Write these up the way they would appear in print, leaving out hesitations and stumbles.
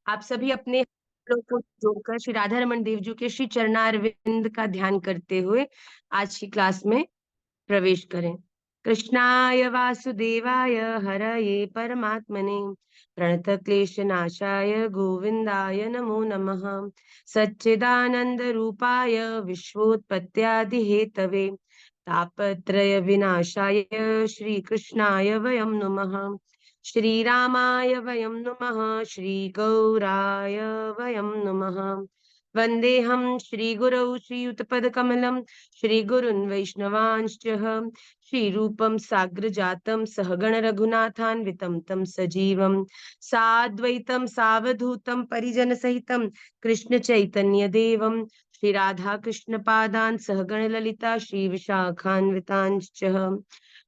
आप सभी अपने हाथों को जोड़कर श्री राधा रमन देव जी के श्री चरणारविंद का ध्यान करते हुए आज की क्लास में प्रवेश करें। कृष्णाय वासुदेवाय हरये परमात्मने प्रणत क्लेश नाशाय गोविंदाय नमो नमः। सच्चिदानंद रूपाय विश्वोत्पत्त्यादि हेतवे तापत्रय विनाशाय श्री कृष्णाय वयं नुमः। श्रीरामाय वयं नुमः। श्रीगौराय वयं नुमः। वन्देऽहं श्रीगुरौ श्रीयुतपदकमलं श्रीगुरुन् वैष्णवांश्च श्रीरूपं साग्रजातं सहगण रघुनाथान्वितं तं सजीवं साद्वैतं सावधूतं परिजनसहितं कृष्ण चैतन्य देवं श्री राधा कृष्ण पादान् सहगण ललिता श्री विशाखान्वितांश्च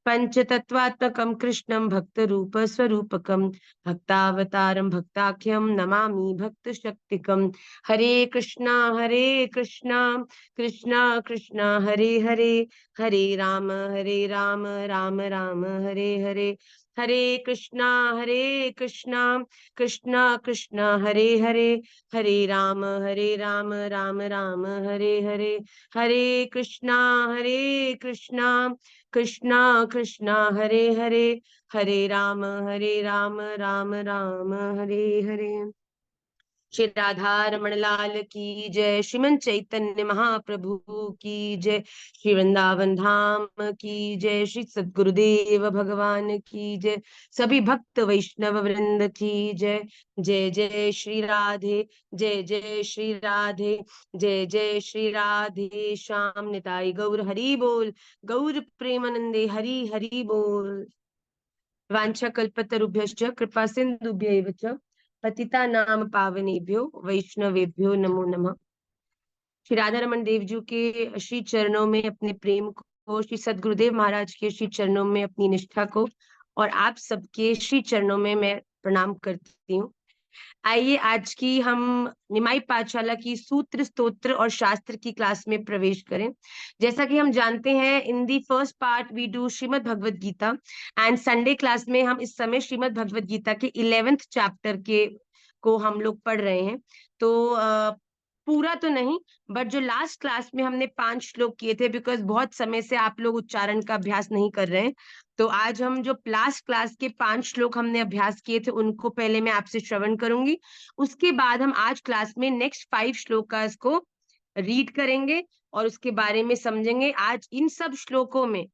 पंचतत्वात्मकं कृष्णं भक्त रूप स्वरूपकं भक्तावतारं भक्ताख्यं नमामि भक्त शक्तिकं। हरे कृष्णा कृष्णा कृष्णा हरे हरे, हरे राम राम राम हरे हरे। हरे कृष्णा कृष्णा कृष्णा हरे हरे, हरे राम राम राम हरे हरे। हरे कृष्णा कृष्णा कृष्णा हरे हरे, हरे राम राम राम हरे हरे। श्री राधा रमण लाल की जय। श्रीमन चैतन्य महाप्रभु की जय। श्री वृंदावन धाम की जय। श्री सद्गुरुदेव भगवान की जय। सभी भक्त वैष्णव वृंद की जय। जय जय श्री राधे, जय जय श्री राधे, जय जय श्री राधे श्याम निताई गौर हरि बोल। गौर प्रेमानंदे हरि हरि बोल। वांछा कल्पतरुभ्यश्च कृपा सिन्धुभ्यैव च पतिता नाम पावनेभ्यो वैष्णवेभ्यो नमो नमः। श्री राधा रमन देव जी के श्री चरणों में अपने प्रेम को, श्री सदगुरुदेव महाराज के श्री चरणों में अपनी निष्ठा को और आप सबके श्री चरणों में मैं प्रणाम करती हूँ। आइए आज की हम निमाई पाठशाला की सूत्र स्तोत्र और शास्त्र की क्लास में प्रवेश करें। जैसा कि हम जानते हैं, in the first part we do Shrimad Bhagavad Gita and Sunday class में हम इस समय श्रीमद् भगवद गीता के 11th चैप्टर के को हम लोग पढ़ रहे हैं। तो पूरा तो नहीं, बट जो लास्ट क्लास में हमने 5 श्लोक किए थे, बिकॉज बहुत समय से आप लोग उच्चारण का अभ्यास नहीं कर रहे हैं, तो आज हम जो लास्ट क्लास के 5 श्लोक हमने अभ्यास किए थे उनको पहले मैं आपसे श्रवण करूंगी। उसके बाद हम आज क्लास में नेक्स्ट 5 श्लोकास को रीड करेंगे और उसके बारे में समझेंगे। आज इन सब श्लोकों में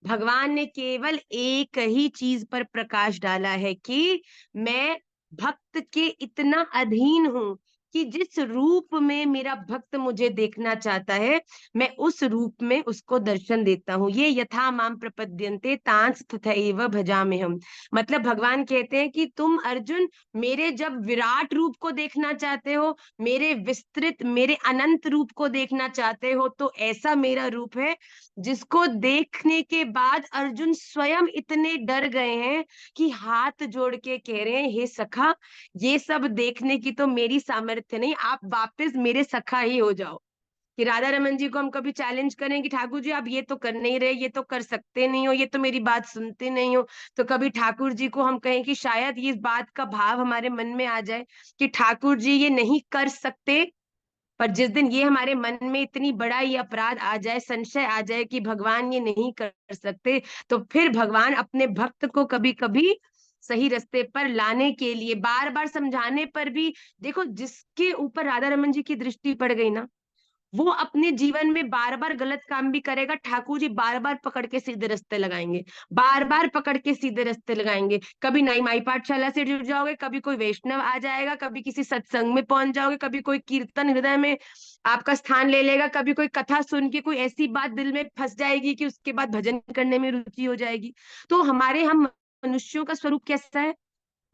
भगवान ने केवल एक ही चीज पर प्रकाश डाला है कि मैं भक्त के इतना अधीन हूं कि जिस रूप में मेरा भक्त मुझे देखना चाहता है मैं उस रूप में उसको दर्शन देता हूँ। ये यथा माम प्रपद्यन्ते तांस तथैव भजाम्यहम्। मतलब भगवान कहते हैं कि तुम अर्जुन मेरे जब विराट रूप को देखना चाहते हो, मेरे विस्तृत मेरे अनंत रूप को देखना चाहते हो, तो ऐसा मेरा रूप है जिसको देखने के बाद अर्जुन स्वयं इतने डर गए हैं कि हाथ जोड़ के कह रहे हैं, हे सखा, ये सब देखने की तो मेरी सामर्थ्य नहीं, आप वापस मेरे सखा ही हो जाओ। कि राधा रमन जी को हम कभी चैलेंज करें कि ठाकुर जी आप ये तो कर नहीं रहे, ये तो कर सकते नहीं हो, ये तो मेरी बात सुनते नहीं हो, तो कभी ठाकुर जी को हम कहें कि शायद ये इस बात का भाव हमारे मन में आ जाए कि ठाकुर जी ये नहीं कर सकते। पर जिस दिन ये हमारे मन में इतनी बड़ा ये अपराध आ जाए, संशय आ जाए कि भगवान ये नहीं कर सकते, तो फिर भगवान अपने भक्त को कभी कभी सही रास्ते पर लाने के लिए बार बार समझाने पर भी, देखो जिसके ऊपर राधा रमन जी की दृष्टि पड़ गई ना, वो अपने जीवन में बार बार गलत काम भी करेगा, ठाकुर जी बार बार पकड़ के सीधे रास्ते लगाएंगे, बार बार पकड़ के सीधे रास्ते लगाएंगे। कभी नई माई पाठशाला से जुड़ जाओगे, कभी कोई वैष्णव आ जाएगा, कभी किसी सत्संग में पहुंच जाओगे, कभी कोई कीर्तन हृदय में आपका स्थान ले लेगा, कभी कोई कथा सुन के कोई ऐसी बात दिल में फंस जाएगी कि उसके बाद भजन करने में रुचि हो जाएगी। तो हम मनुष्यों का स्वरूप कैसा है?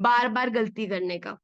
बार बार गलती करने का।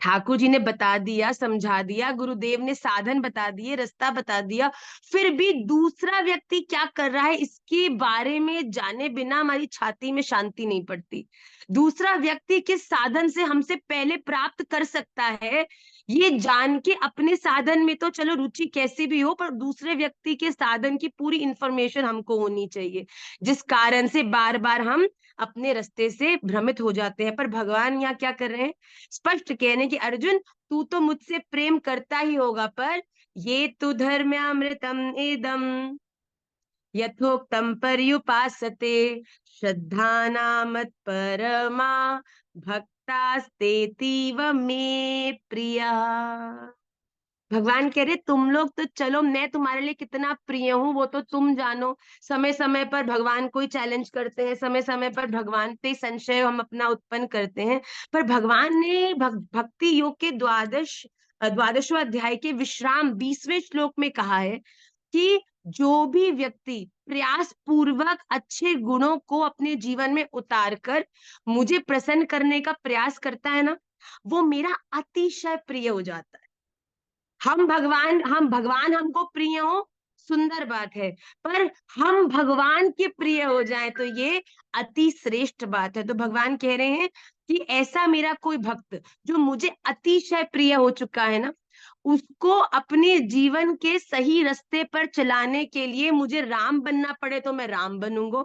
ठाकुर जी ने बता दिया, समझा दिया, गुरुदेव ने साधन बता दिए, रास्ता बता दिया, फिर भी दूसरा व्यक्ति क्या कर रहा है इसके बारे में जाने बिना हमारी छाती में शांति नहीं पड़ती। दूसरा व्यक्ति किस साधन से हमसे पहले प्राप्त कर सकता है, ये जान के अपने साधन में तो चलो रुचि कैसी भी हो, पर दूसरे व्यक्ति के साधन की पूरी इंफॉर्मेशन हमको होनी चाहिए, जिस कारण से बार बार हम अपने रास्ते से भ्रमित हो जाते हैं। पर भगवान यहाँ क्या कर रहे हैं, स्पष्ट कह रहे हैं कि अर्जुन तू तो मुझसे प्रेम करता ही होगा, पर ये तु धर्म्यामृतम इदम यथोक्तम पर्युपासते श्रद्धानामत् परमा भक्तास्तेतीव मे प्रिया। भगवान कह रहे तुम लोग तो चलो, मैं तुम्हारे लिए कितना प्रिय हूं वो तो तुम जानो। समय समय पर भगवान को ही चैलेंज करते हैं, समय समय पर भगवान पे संशय हम अपना उत्पन्न करते हैं। पर भगवान ने भक्ति योग के द्वादशवें अध्याय के विश्राम 20वें श्लोक में कहा है कि जो भी व्यक्ति प्रयास पूर्वक अच्छे गुणों को अपने जीवन में उतार कर मुझे प्रसन्न करने का प्रयास करता है ना, वो मेरा अतिशय प्रिय हो जाता है। हम भगवान हमको प्रिय हो, सुंदर बात है, पर हम भगवान के प्रिय हो जाए तो ये अति श्रेष्ठ बात है। तो भगवान कह रहे हैं कि ऐसा मेरा कोई भक्त जो मुझे अतिशय प्रिय हो चुका है ना, उसको अपने जीवन के सही रास्ते पर चलाने के लिए मुझे राम बनना पड़े तो मैं राम बनूंगा,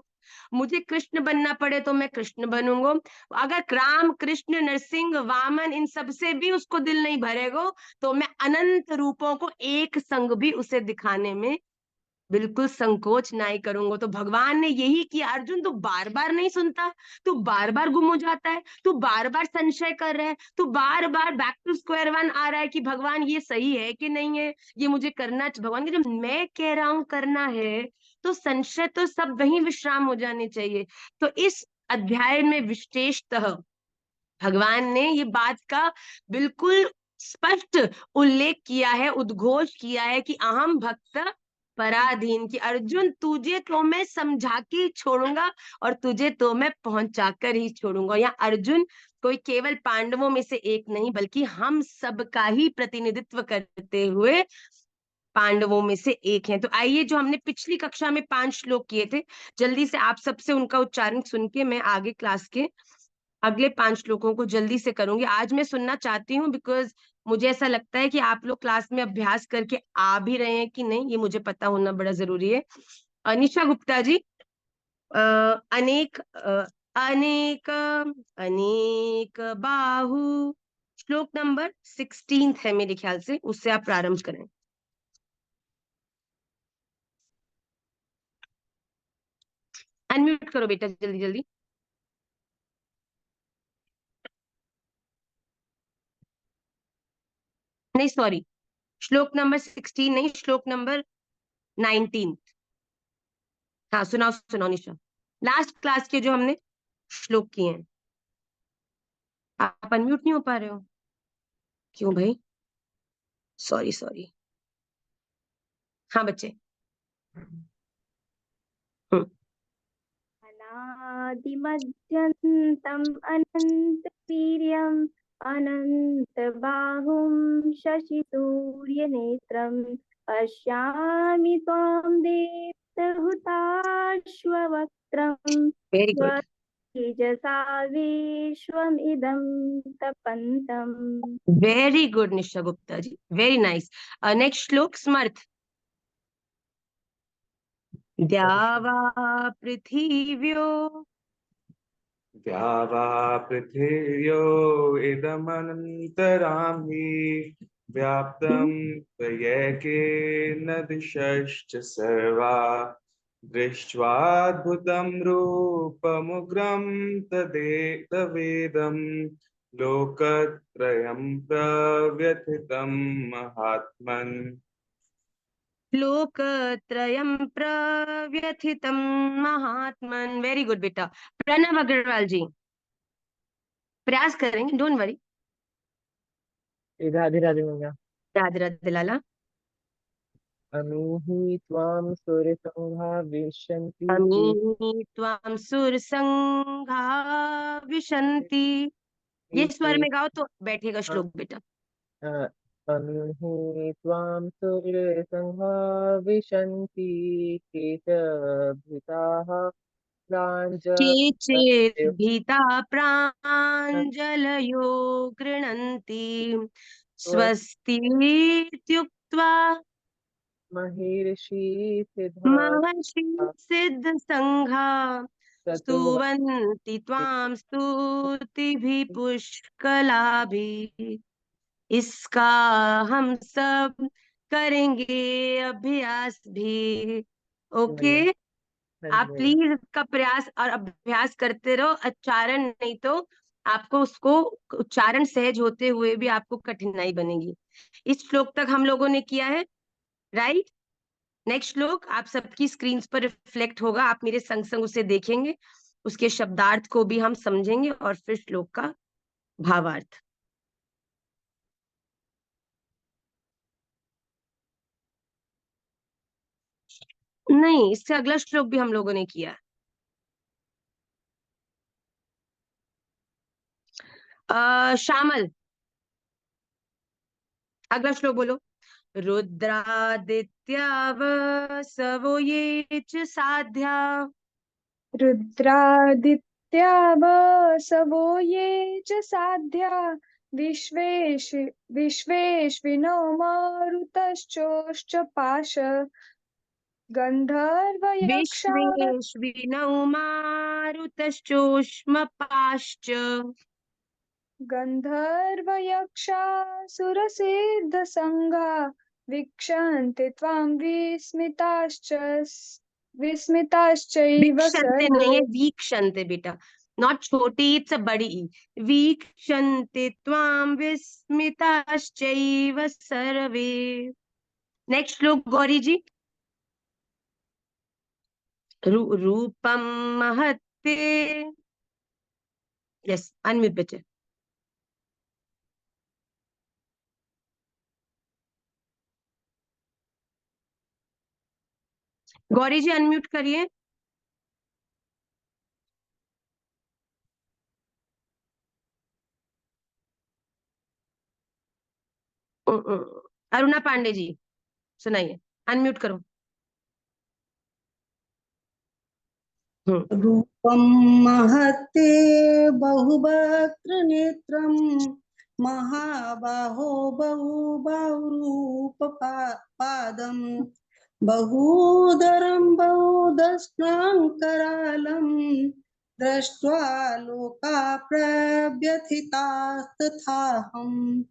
मुझे कृष्ण बनना पड़े तो मैं कृष्ण बनूंगा। अगर राम कृष्ण नरसिंह वामन इन सब से भी उसको दिल नहीं भरेगा तो मैं अनंत रूपों को एक संग भी उसे दिखाने में बिल्कुल संकोच नहीं करूंगा। तो भगवान ने यही किया, अर्जुन तू बार बार नहीं सुनता, तू बार बार गुम हो जाता है, तू बार बार संशय कर रहा है, तू बार बार बैक टू स्क्वायर वन आ रहा है कि भगवान ये सही है कि नहीं है, ये मुझे करना भगवान के जब मैं कह रहा हूं करना है तो संशय तो सब वही विश्राम हो जाने चाहिए। तो इस अध्याय में विशेषतः भगवान ने ये बात का बिल्कुल स्पष्ट उल्लेख किया है, उद्घोष किया है कि अहम भक्त पराधीन, की अर्जुन तुझे तो मैं समझा के ही छोड़ूंगा और तुझे तो मैं पहुंचाकर ही छोड़ूंगा। यहाँ अर्जुन कोई केवल पांडवों में से एक नहीं बल्कि हम सबका ही प्रतिनिधित्व करते हुए पांडवों में से एक है। तो आइए, जो हमने पिछली कक्षा में 5 श्लोक किए थे, जल्दी से आप सबसे उनका उच्चारण सुन के मैं आगे क्लास के अगले 5 श्लोकों को जल्दी से करूंगी। आज मैं सुनना चाहती हूँ बिकॉज मुझे ऐसा लगता है कि आप लोग क्लास में अभ्यास करके आ भी रहे हैं कि नहीं, ये मुझे पता होना बड़ा जरूरी है। अनिशा गुप्ता जी, अनेक अनेक अनेक बाहु, श्लोक नंबर 16 है मेरे ख्याल से, उससे आप प्रारंभ करें। अनम्यूट करो बेटा जल्दी जल्दी। नहीं सॉरी, श्लोक नंबर 16 नहीं, श्लोक नंबर 19। हाँ सुनाओ सुनाओ निशा, लास्ट क्लास के जो हमने श्लोक किए हैं। आप अनम्यूट नहीं हो पा रहे हो, क्यों भाई? Sorry sorry. हाँ बच्चे। हम्म। अनादिमध्यन्तम् अनन्तवीर्यम् अनन्तबाहुं शशिसूर्यनेत्रम् पश्यामि त्वां दीप्तहुताश्ववक्त्रम् वेरी गुड, स्वतेजसा विश्वमिदं तपन्तम्। वेरी गुड निशा Gupta ji, very nice. Next श्लोक स्मर्थ। द्यावा पृथिव्यो द्यावा पृथिव्यो इदमनन्तरां हि व्याप्तं त्वयैकेन दिशश्च सर्वा दृष्ट्वाद्भुतं रूपमुग्रं तदेतवेदं लोकत्रयं प्रव्यथितं महात्मन्। लोकत्रयं प्रव्यथितं महात्मन। वेरी गुड बेटा। प्रणव अग्रवाल जी, प्रयास करेंगे, डोंट वरी। राधे राधे मैया। राधे राधे लाला। अमीहि त्वां सूर्यसंघा विशन्ति अमी त्वां सुरसंघा विशन्ति। ये स्वर में गाओ तो बैठेगा श्लोक बेटा। अमीहि त्वां सूर्यसंघा विशन्ति केशभृताः केचित् प्राञ्जलयो भीता प्राञ्जलयो गृह्णन्ति स्वस्तीत्युक्त्वा महर्षि सिद्धा महर्षि सिद्ध संघा स्तुवन्ति त्वां स्तुतिभिः पुष्कलाभिः। इसका हम सब करेंगे अभ्यास भी। ओके, भैया। हाँ जी आप भैया। प्लीज इसका प्रयास और अभ्यास करते रहो। उच्चारण नहीं तो आपको उसको उच्चारण सहज होते हुए भी आपको कठिनाई बनेगी। इस श्लोक तक हम लोगों ने किया है, राइट। नेक्स्ट श्लोक आप सबकी स्क्रीन पर रिफ्लेक्ट होगा, आप मेरे संग संग उसे देखेंगे, उसके शब्दार्थ को भी हम समझेंगे और फिर श्लोक का भावार्थ। नहीं, इससे अगला श्लोक भी हम लोगों ने किया। श्यामल, अगला श्लोक बोलो। रुद्रादित्या वसवो ये च साध्या। रुद्रादित्या वसवो ये च साध्या विश्वेश्विनो मारुतश्चोश्च गन्धर्वयक्षा विश्वेश्विनौ मारुतश्चोष्मपाश्च। गन्धर्वयक्षासुरसिद्धसङ्गा वीक्षन्ते त्वां विस्मिताश्चैव वीक्षन्ते सर्वे। नहीं है, वीक्षन्ते बेटा, नॉट छोटी, इट्स अ बड़ी ई। वीक्षन्ते त्वां विस्मिताश्चैव सर्वे। नेक्स्ट श्लोक गौरी जी। रूपम महत्ते। यस, अनम्यूट बच्चे। गौरी जी अनम्यूट करिए। अरुणा पांडे जी सुनाइए, अनम्यूट करो। रूपं महत्ते बहुवक्त्र नेत्रं महाबाहो बहुबाहुरूपपादं बहूदरं बहुदस्नां दृष्ट्वा लोका प्रव्यथितास्तथाहम्।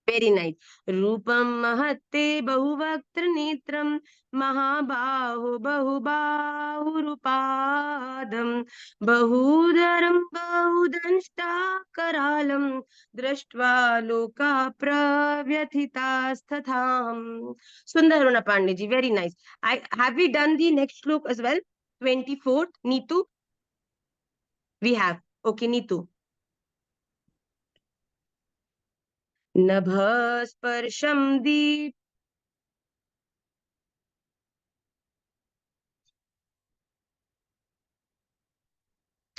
Very nice. रूपम महत्ते बहुवक्त्र नेत्रम महाबाहो बहुबाहुरुपादम बहुधरम बहुदंष्टाकरालम दृष्ट्वा लोका प्रव्यथितास्तथाहम्। सुंदर होना Pandey ji, very nice. I have we done the next shloka as well? 24th Neetu, we have. Okay Neetu. नभस्पर्शं दीप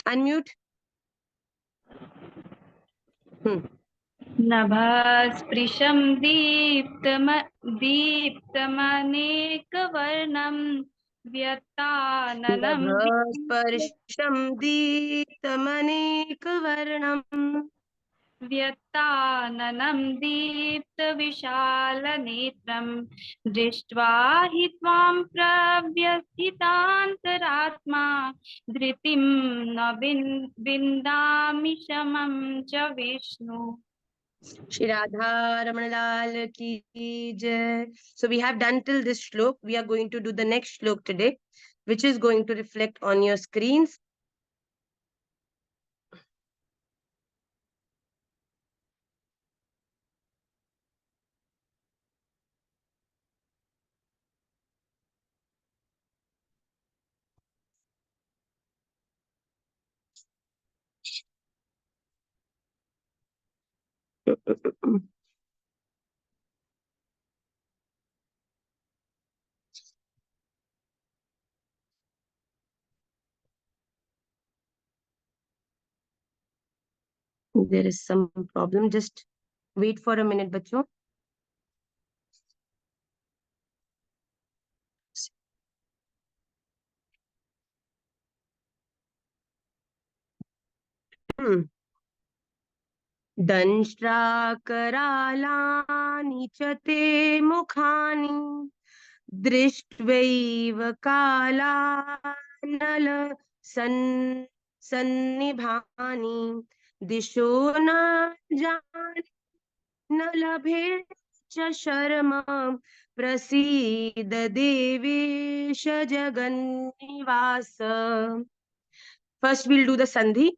अनम्यूट। नभस्पृशं दीप्तमनेकवर्णं व्यताननं नभस्पर्शं दीप्तमनेकवर्णम् दीप्तविशालनेत्रं दृष्ट्वा हि त्वां प्रव्यथितान्तरात्मा धृतिं न विन्दामि शमं च Vishnu. Shri Radha Ramana Lal ki jai. So we have done till this shlok. We are going to do the next shlok today, which is going to reflect on your screens. There is some problem. Just wait for a minute, बच्चों. दंष्ट्राकरालानि च ते मुखानि दृष्ट्वैव कालानल सन्निभानि दिशो न जाने न लभे च शर्मा प्रसीद देवेश जगन्निवास. First we'll do the sandhi.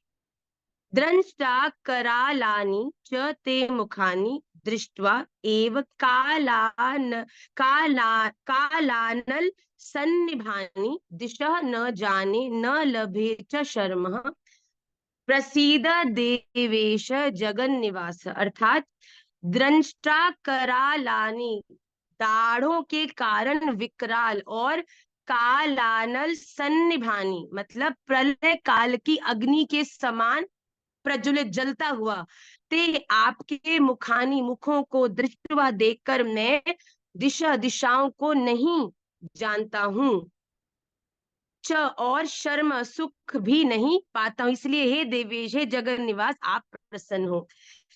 द्रष्टा करालानि च ते मुखानि दृष्ट्वा एव कालानल सन्निभानि दिशः न जाने न लभे च शर्मः प्रसीद देवेश जगन्निवास. अर्थात द्रष्टा करालानि, दाढ़ों के कारण विकराल, और कालानल सन्निभानी मतलब प्रलय काल की अग्नि के समान प्रज्वलित जलता हुआ, ते आपके मुखानी, मुखों को दृष्टवा देखकर मैं दिशाओं को नहीं जानता हूं, च और शर्म सुख भी नहीं पाता हूं, इसलिए हे देवेश, हे जगन निवास, आप प्रसन्न हो.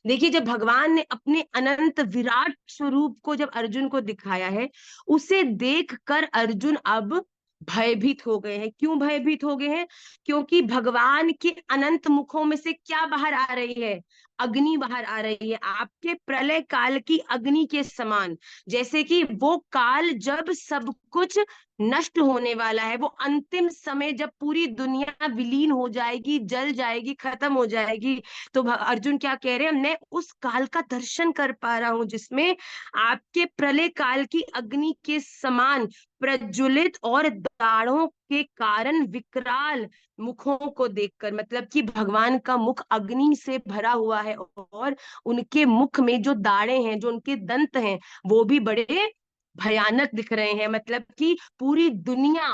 देखिए, जब भगवान ने अपने अनंत विराट स्वरूप को जब अर्जुन को दिखाया है, उसे देखकर अर्जुन अब भयभीत हो गए हैं. क्यों भयभीत हो गए हैं? क्योंकि भगवान के अनंत मुखों में से क्या बाहर आ रही है? अग्नि बाहर आ रही है, आपके प्रलय काल की अग्नि के समान. जैसे कि वो काल जब सब कुछ नष्ट होने वाला है, वो अंतिम समय जब पूरी दुनिया विलीन हो जाएगी, जल जाएगी, खत्म हो जाएगी, तो अर्जुन क्या कह रहे हैं? मैं उस काल का दर्शन कर पा रहा हूं जिसमें आपके प्रलय काल की अग्नि के समान प्रज्वलित और दाढ़ों के कारण विकराल मुखों को देखकर, मतलब कि भगवान का मुख अग्नि से भरा हुआ है, और उनके मुख में जो दाढ़ें हैं, जो उनके दंत हैं, वो भी बड़े भयानक दिख रहे हैं. मतलब कि पूरी दुनिया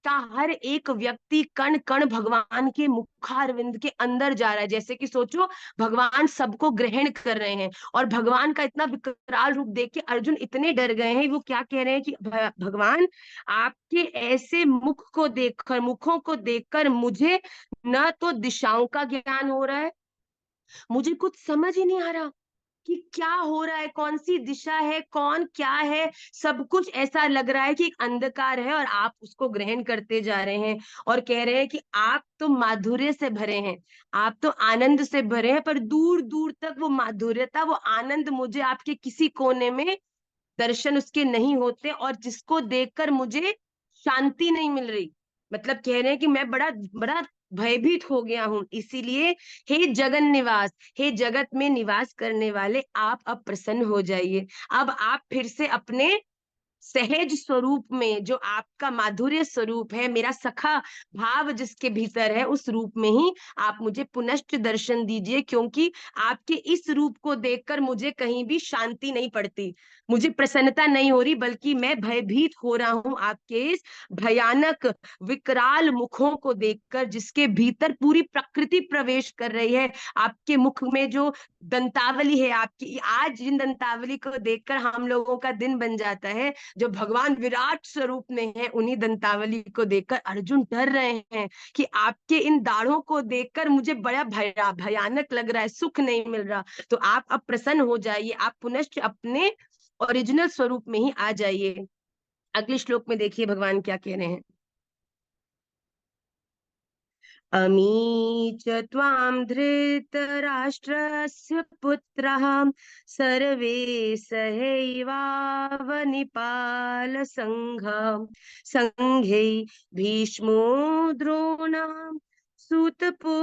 का हर एक व्यक्ति कण कण भगवान के मुखारविंद के अंदर जा रहा है. जैसे कि सोचो, भगवान सबको ग्रहण कर रहे हैं, और भगवान का इतना विकराल रूप देख के अर्जुन इतने डर गए हैं. वो क्या कह रहे हैं कि भगवान, आपके ऐसे मुख को देखकर, मुखों को देखकर मुझे न तो दिशाओं का ज्ञान हो रहा है, मुझे कुछ समझ ही नहीं आ रहा कि क्या हो रहा है, कौन सी दिशा है, कौन क्या है. सब कुछ ऐसा लग रहा है कि एक अंधकार है, और आप उसको ग्रहण करते जा रहे हैं, और कह रहे हैं कि आप तो माधुर्य से भरे हैं, आप तो आनंद से भरे हैं, पर दूर दूर तक वो माधुर्यता, वो आनंद मुझे आपके किसी कोने में दर्शन उसके नहीं होते, और जिसको देखकर मुझे शांति नहीं मिल रही. मतलब कह रहे हैं कि मैं बड़ा बड़ा भयभीत हो गया हूं. इसीलिए हे जगन निवास, हे जगत में निवास करने वाले, आप अब प्रसन्न हो जाइए. अब आप फिर से अपने सहज स्वरूप में, जो आपका माधुर्य स्वरूप है, मेरा सखा भाव जिसके भीतर है, उस रूप में ही आप मुझे पुनश्च दर्शन दीजिए. क्योंकि आपके इस रूप को देखकर मुझे कहीं भी शांति नहीं पड़ती, मुझे प्रसन्नता नहीं हो रही, बल्कि मैं भयभीत हो रहा हूं आपके इस भयानक विकराल मुखों को देखकर, जिसके भीतर पूरी प्रकृति प्रवेश कर रही है. आपके मुख में जो दंतावली है आपकी, आज जिन दंतावली को देखकर हम लोगों का दिन बन जाता है, जो भगवान विराट स्वरूप में है, उन्हीं दंतावली को देखकर अर्जुन डर रहे हैं कि आपके इन दाढ़ों को देखकर मुझे बड़ा भयानक लग रहा है, सुख नहीं मिल रहा. तो आप अब प्रसन्न हो जाइए, आप पुनश्च अपने ओरिजिनल स्वरूप में ही आ जाइए. अगले श्लोक में देखिए भगवान क्या कह रहे हैं. अमी च त्वां धृतराष्ट्रस्य पुत्रः सर्वे सहैवावनिपालसङ्घः सङ्घै भीष्मो द्रोणः सूतपुत्रस्तथासौ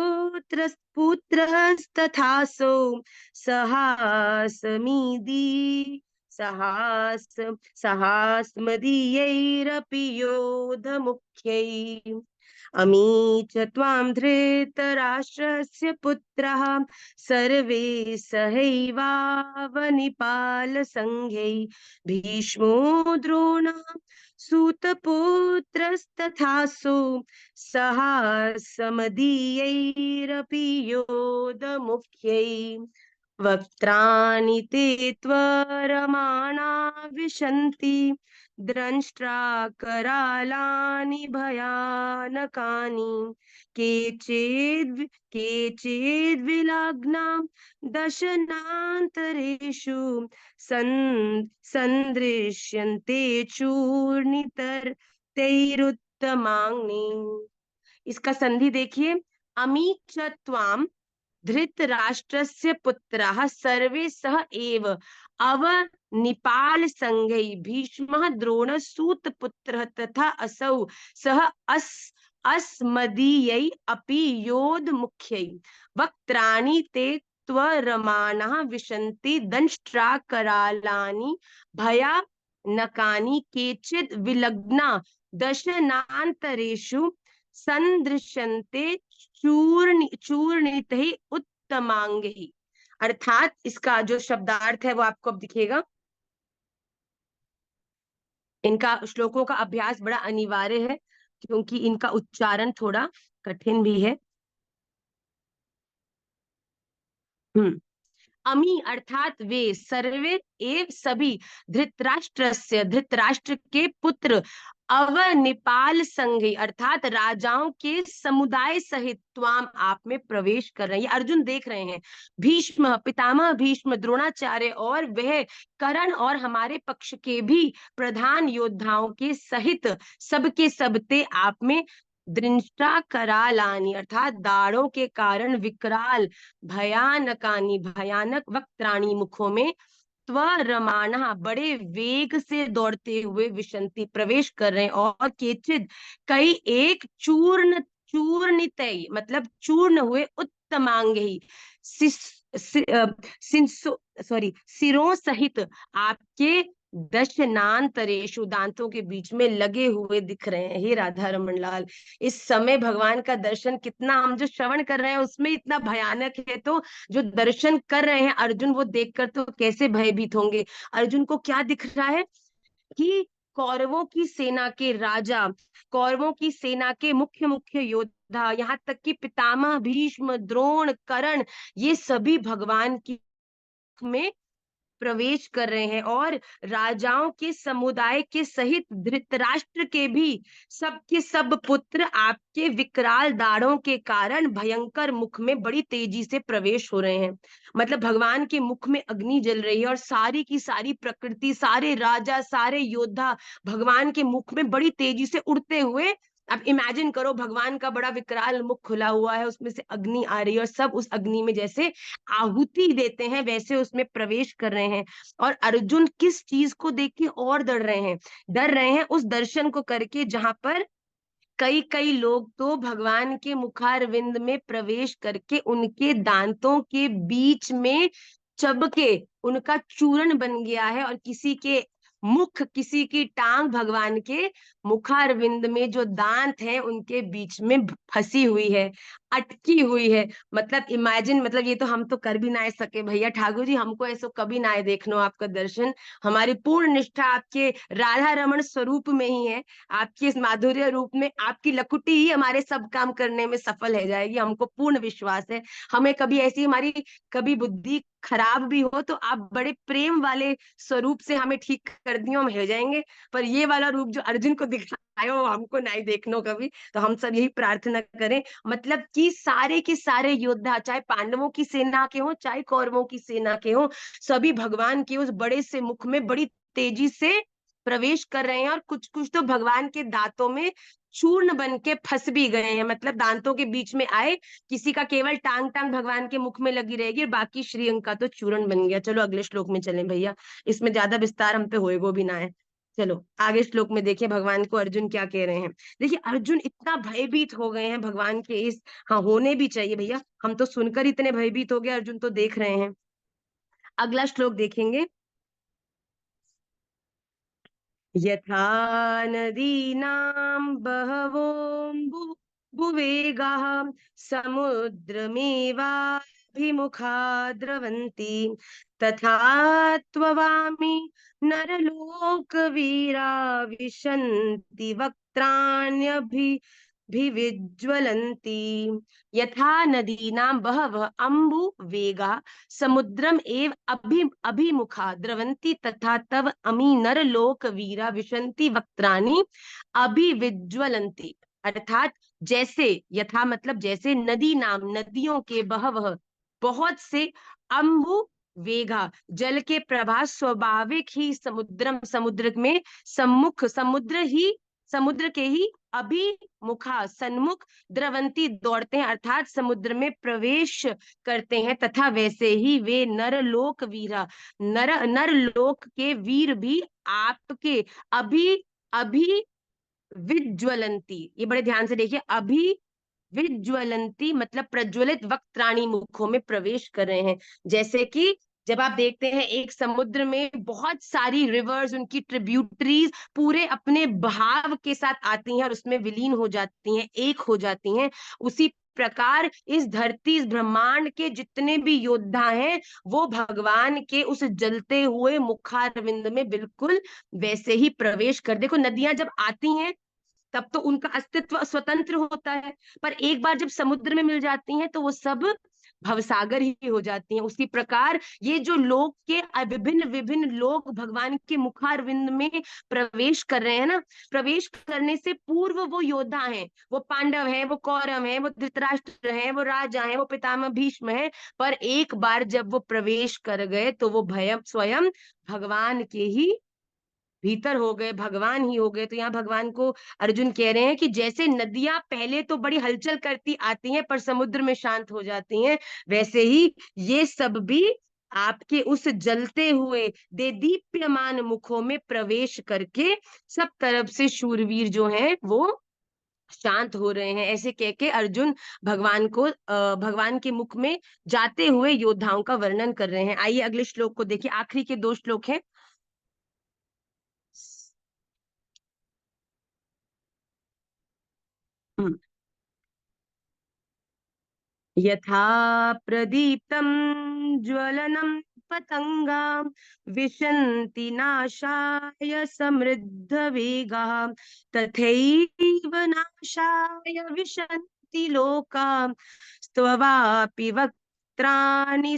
सहासमीदी सहास सहास्मदीयैरपि योधमुख्यैः. अमी च त्वां धृतराष्ट्रस्य पुत्रः सर्वे सहैवावनिपालसङ्घैः भीष्मो द्रोणः सूतपुत्रस्तथासौ सहास्मदीयैरपि योधमुख्यैः. वक्त्राणि ते त्वरमाणा विशन्ति द्रष्ट्राकरालानि भयानकानि केचिद्विलग्ना दशनान्तरेषु सन्दृश्यन्ते चूर्णितैरुत्तमाङ्नि. इसका संधि देखिए, अमी च त्वाम धृतराष्ट्रस्य पुत्राः सर्वे सह एव अवनिपाल संघै भीष्मः द्रोणः सूतपुत्रः तथा असौ सह अस्मदीयै अपि योधमुख्यै वक्त्राणि ते त्वरमाणः विशन्ति दंष्ट्राकरालानि भयानकानि केचिद् विलग्ना दशनान्तरेषु संदृश्यन्ते चूर्णितैः उत्तमांगैः। अर्थात इसका जो शब्दार्थ है वो आपको अब दिखेगा। इनका श्लोकों का अभ्यास बड़ा अनिवार्य है क्योंकि इनका उच्चारण थोड़ा कठिन भी है। अमी अर्थात वे, सर्वे एव सभी, धृतराष्ट्र के पुत्र, अवनिपाल संघे अर्थात राजाओं के समुदाय सहित त्वाम आप में प्रवेश कर रहे हैं। अर्जुन देख रहे हैं भीष्म, पितामह भीष्म, द्रोणाचार्य और वह कर्ण और हमारे पक्ष के भी प्रधान योद्धाओं के सहित सबके सबते आप में दृष्टा करालानी अर्थात दाढ़ों के कारण विकराल, भयानकानी भयानक, वक्त्राणी मुखों में, त्वरमाणा बड़े वेग से दौड़ते हुए, विशंति प्रवेश कर रहे हैं, और केचिद कई एक, चूर्णितै मतलब चूर्ण हुए, उत्तमांगे सिरों सहित आपके दशनांतरेशु दांतों के बीच में लगे हुए दिख रहे हैं। हे राधा रमन लाल, इस समय भगवान का दर्शन कितना, हम जो श्रवण कर रहे हैं उसमें इतना भयानक है, तो जो दर्शन कर रहे हैं अर्जुन वो देखकर तो कैसे भयभीत होंगे। अर्जुन को क्या दिख रहा है कि कौरवों की सेना के राजा, कौरवों की सेना के मुख्य मुख्य योद्धा, यहाँ तक कि पितामह भीष्म, द्रोण, कर्ण, ये सभी भगवान की में प्रवेश कर रहे हैं, और राजाओं के समुदाय के सहित धृतराष्ट्र के भी सबके सब पुत्र आपके विकराल दाढ़ों के कारण भयंकर मुख में बड़ी तेजी से प्रवेश हो रहे हैं। मतलब भगवान के मुख में अग्नि जल रही है और सारी की सारी प्रकृति, सारे राजा, सारे योद्धा भगवान के मुख में बड़ी तेजी से उड़ते हुए, अब इमेजिन करो भगवान का बड़ा विकराल मुख खुला हुआ है, उसमें से अग्नि आ रही है और सब उस अग्नि में जैसे आहुति देते हैं वैसे उसमें प्रवेश कर रहे हैं। और अर्जुन किस चीज को देख के और डर रहे हैं उस दर्शन को करके जहां पर कई कई लोग तो भगवान के मुखारविंद में प्रवेश करके उनके दांतों के बीच में चबके उनका चूर्ण बन गया है, और किसी के मुख, किसी की टांग भगवान के मुखारविंद में जो दांत हैं उनके बीच में फंसी हुई है, अटकी हुई है। मतलब इमेजिन, मतलब ये तो हम तो कर भी ना सके भैया ठाकुर जी, हमको ऐसा कभी ना देखनो आपका दर्शन। हमारी पूर्ण निष्ठा आपके राधा रमण स्वरूप में ही है, आपके इस माधुर्य रूप में, आपकी लकुटी ही हमारे सब काम करने में सफल हो जाएगी, हमको पूर्ण विश्वास है। हमें कभी ऐसी हमारी कभी बुद्धि खराब भी हो तो आप बड़े प्रेम वाले स्वरूप से हमें ठीक कर दियो, हम हो जाएंगे। पर ये वाला रूप जो अर्जुन को दिखाया हो हमको नहीं देखनो कभी। तो हम सब यही प्रार्थना करें, मतलब कि सारे के सारे योद्धा, चाहे पांडवों की सेना के हो चाहे कौरवों की सेना के हो, सभी भगवान के उस बड़े से मुख में बड़ी तेजी से प्रवेश कर रहे हैं, और कुछ कुछ तो भगवान के दांतों में चूर्ण बन के फंस भी गए हैं। मतलब दांतों के बीच में आए, किसी का केवल टांग भगवान के मुख में लगी रहेगी और बाकी श्रीअंग का तो चूर्ण बन गया। चलो अगले श्लोक में चलें भैया, इसमें ज्यादा विस्तार हम पे होएगो भी ना है। चलो आगे श्लोक में देखिए भगवान को अर्जुन क्या कह रहे हैं। देखिए अर्जुन इतना भयभीत हो गए हैं भगवान के इस, हाँ होने भी चाहिए भैया, हम तो सुनकर इतने भयभीत हो गए, अर्जुन तो देख रहे हैं। अगला श्लोक देखेंगे, यथा नदीनां बहवोऽम्बुवेगाः समुद्रमेवाभिमुखा द्रवन्ति तथा त्ववामि नरलोकवीरा विशन्ति वक्त्राण्यभिविज्वलन्ति। यथा नदीनां बहवः अम्बुवेगाः समुद्रम एव अभिमुखा द्रवन्ति तथा तव अमी नरलोक वीरा विशन्ति वक्त्राणि अभिविज्वलन्ति। अर्थात जैसे, यथा मतलब जैसे, नदी नाम नदियों के, बहवः बहुत से, अम्बु वेगा जल के प्रवाह, स्वाभाविक ही समुद्रम समुद्र में, सम्मुख समुद्र ही समुद्र के ही अभिमुखा सन्मुख द्रवंती दौड़ते हैं, अर्थात समुद्र में प्रवेश करते हैं। तथा वैसे ही वे नरलोक वीरा नरलोक के वीर भी आपके अभी अभी विज्वलंती, ये बड़े ध्यान से देखिए, अभी विज्वलंती मतलब प्रज्वलित वक्त्राणी मुखों में प्रवेश कर रहे हैं। जैसे कि जब आप देखते हैं एक समुद्र में बहुत सारी रिवर्स, उनकी ट्रिब्यूटरीज पूरे अपने बहाव के साथ आती हैं और उसमें विलीन हो जाती हैं, एक हो जाती हैं, उसी प्रकार इस धरती, इस ब्रह्मांड के जितने भी योद्धा हैं वो भगवान के उस जलते हुए मुखारविंद में बिल्कुल वैसे ही प्रवेश कर, देखो नदियां जब आती हैं तब तो उनका अस्तित्व स्वतंत्र होता है, पर एक बार जब समुद्र में मिल जाती हैं तो वो सब भवसागर ही हो जाती हैं। उसी प्रकार ये जो लोक के विभिन्न विभिन्न लोग भगवान के मुखारविंद में प्रवेश कर रहे हैं ना, प्रवेश करने से पूर्व वो योद्धा हैं, वो पांडव हैं, वो कौरव हैं, वो धृतराष्ट्र हैं, वो राजा हैं, वो पितामह भीष्म हैं, पर एक बार जब वो प्रवेश कर गए तो वो भय स्वयं भगवान के ही भीतर हो गए, भगवान ही हो गए। तो यहाँ भगवान को अर्जुन कह रहे हैं कि जैसे नदियां पहले तो बड़ी हलचल करती आती हैं पर समुद्र में शांत हो जाती हैं, वैसे ही ये सब भी आपके उस जलते हुए दे दीप्यमान मुखों में प्रवेश करके सब तरफ से शूरवीर जो हैं वो शांत हो रहे हैं। ऐसे कह के अर्जुन भगवान के मुख में जाते हुए योद्धाओं का वर्णन कर रहे हैं। आइए अगले श्लोक को देखिए, आखिरी के 2 श्लोक हैं। यथा प्रदीप्तं ज्वलनं पतंगा विशन्ति नाशाय समृद्धवेगाः तथैव नाशाय विशन्ति लोका स्त्ववापि वक्त्राणि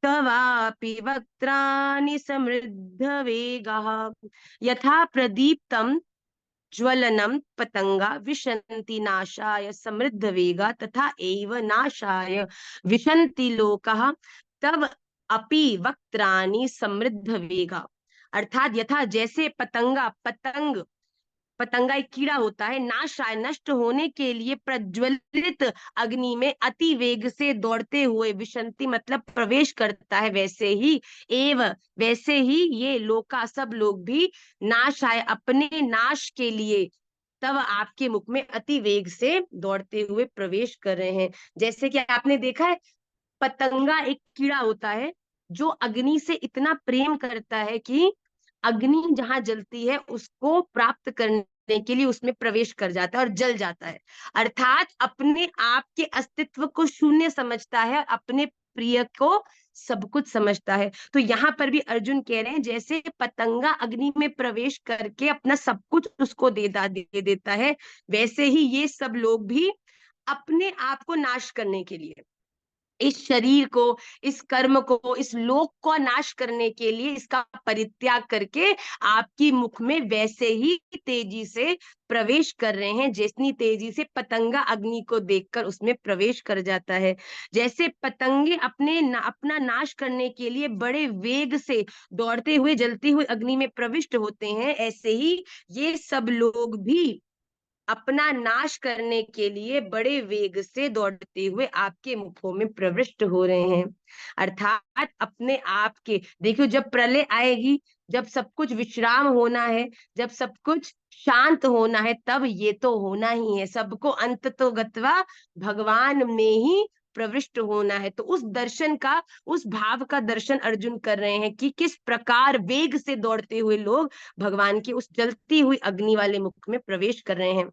तवापि वक्त्राणि समृद्धवेगाः। यथा प्रदीप्तं ज्वलनं पतंगा विशन्ति नाशाय समृद्ध वेगा तथा एव नाशाय विशन्ति लोकाः तव अपि वक्त्राणि समृद्ध वेगा। अर्थात यथा जैसे पतंगा एक कीड़ा होता है, नाशाय नष्ट होने के लिए प्रज्वलित अग्नि में अति वेग से दौड़ते हुए विशंति मतलब प्रवेश करता है, वैसे ही ये लोका सब लोग भी नाशाय अपने नाश के लिए तब आपके मुख में अति वेग से दौड़ते हुए प्रवेश कर रहे हैं। जैसे कि आपने देखा है पतंगा एक कीड़ा होता है जो अग्नि से इतना प्रेम करता है कि अग्नि जहां जलती है उसको प्राप्त करने के लिए उसमें प्रवेश कर जाता है और जल जाता है, अर्थात अपने आप के अस्तित्व को शून्य समझता है, अपने प्रिय को सब कुछ समझता है। तो यहाँ पर भी अर्जुन कह रहे हैं जैसे पतंगा अग्नि में प्रवेश करके अपना सब कुछ उसको दे देता है, वैसे ही ये सब लोग भी अपने आप को नाश करने के लिए, इस शरीर को, इस कर्म को, इस लोक को नाश करने के लिए इसका परित्याग करके आपकी मुख में वैसे ही तेजी से प्रवेश कर रहे हैं जितनी तेजी से पतंगा अग्नि को देखकर उसमें प्रवेश कर जाता है। जैसे पतंगे अपना नाश करने के लिए बड़े वेग से दौड़ते हुए जलती हुई अग्नि में प्रविष्ट होते हैं, ऐसे ही ये सब लोग भी अपना नाश करने के लिए बड़े वेग से दौड़ते हुए आपके मुखों में प्रविष्ट हो रहे हैं। अर्थात अपने आप के, देखियो जब प्रलय आएगी, जब सब कुछ विश्राम होना है, जब सब कुछ शांत होना है, तब ये तो होना ही है, सबको अंत तो गत्वा भगवान में ही प्रविष्ट होना है। तो उस दर्शन का, उस भाव का दर्शन अर्जुन कर रहे हैं कि किस प्रकार वेग से दौड़ते हुए लोग भगवान की उस जलती हुई अग्नि वाले मुख में प्रवेश कर रहे हैं।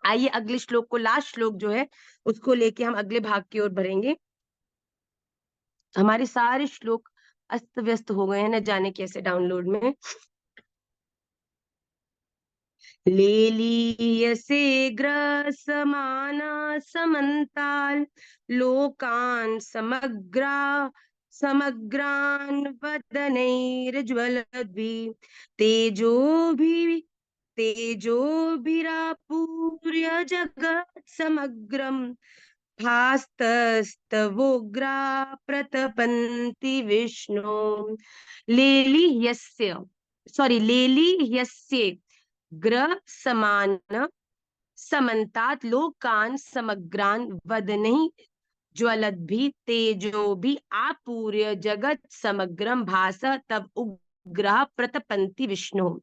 आइए अगले श्लोक को, लास्ट श्लोक जो है उसको लेके हम अगले भाग की ओर बढ़ेंगे। हमारे सारे श्लोक अस्त व्यस्त हो गए हैं, न जाने कैसे डाउनलोड में। लेलीयसे ग्रसमाना समन्ताल लोकान समग्रान वदनैर्ज्वलद्भिः तेजोभिरापूर्य जगत् समग्रम् भास्तस्तवोग्रा प्रतपन्ति विष्णु। लेलीयस्य ग्रह समान समन्तात लोकान समग्रान वदनहि ज्वलद्भिः तेजोभिः आपूर्य जगत समग्रम भास तब उग्रह प्रतपन्ति विष्णु।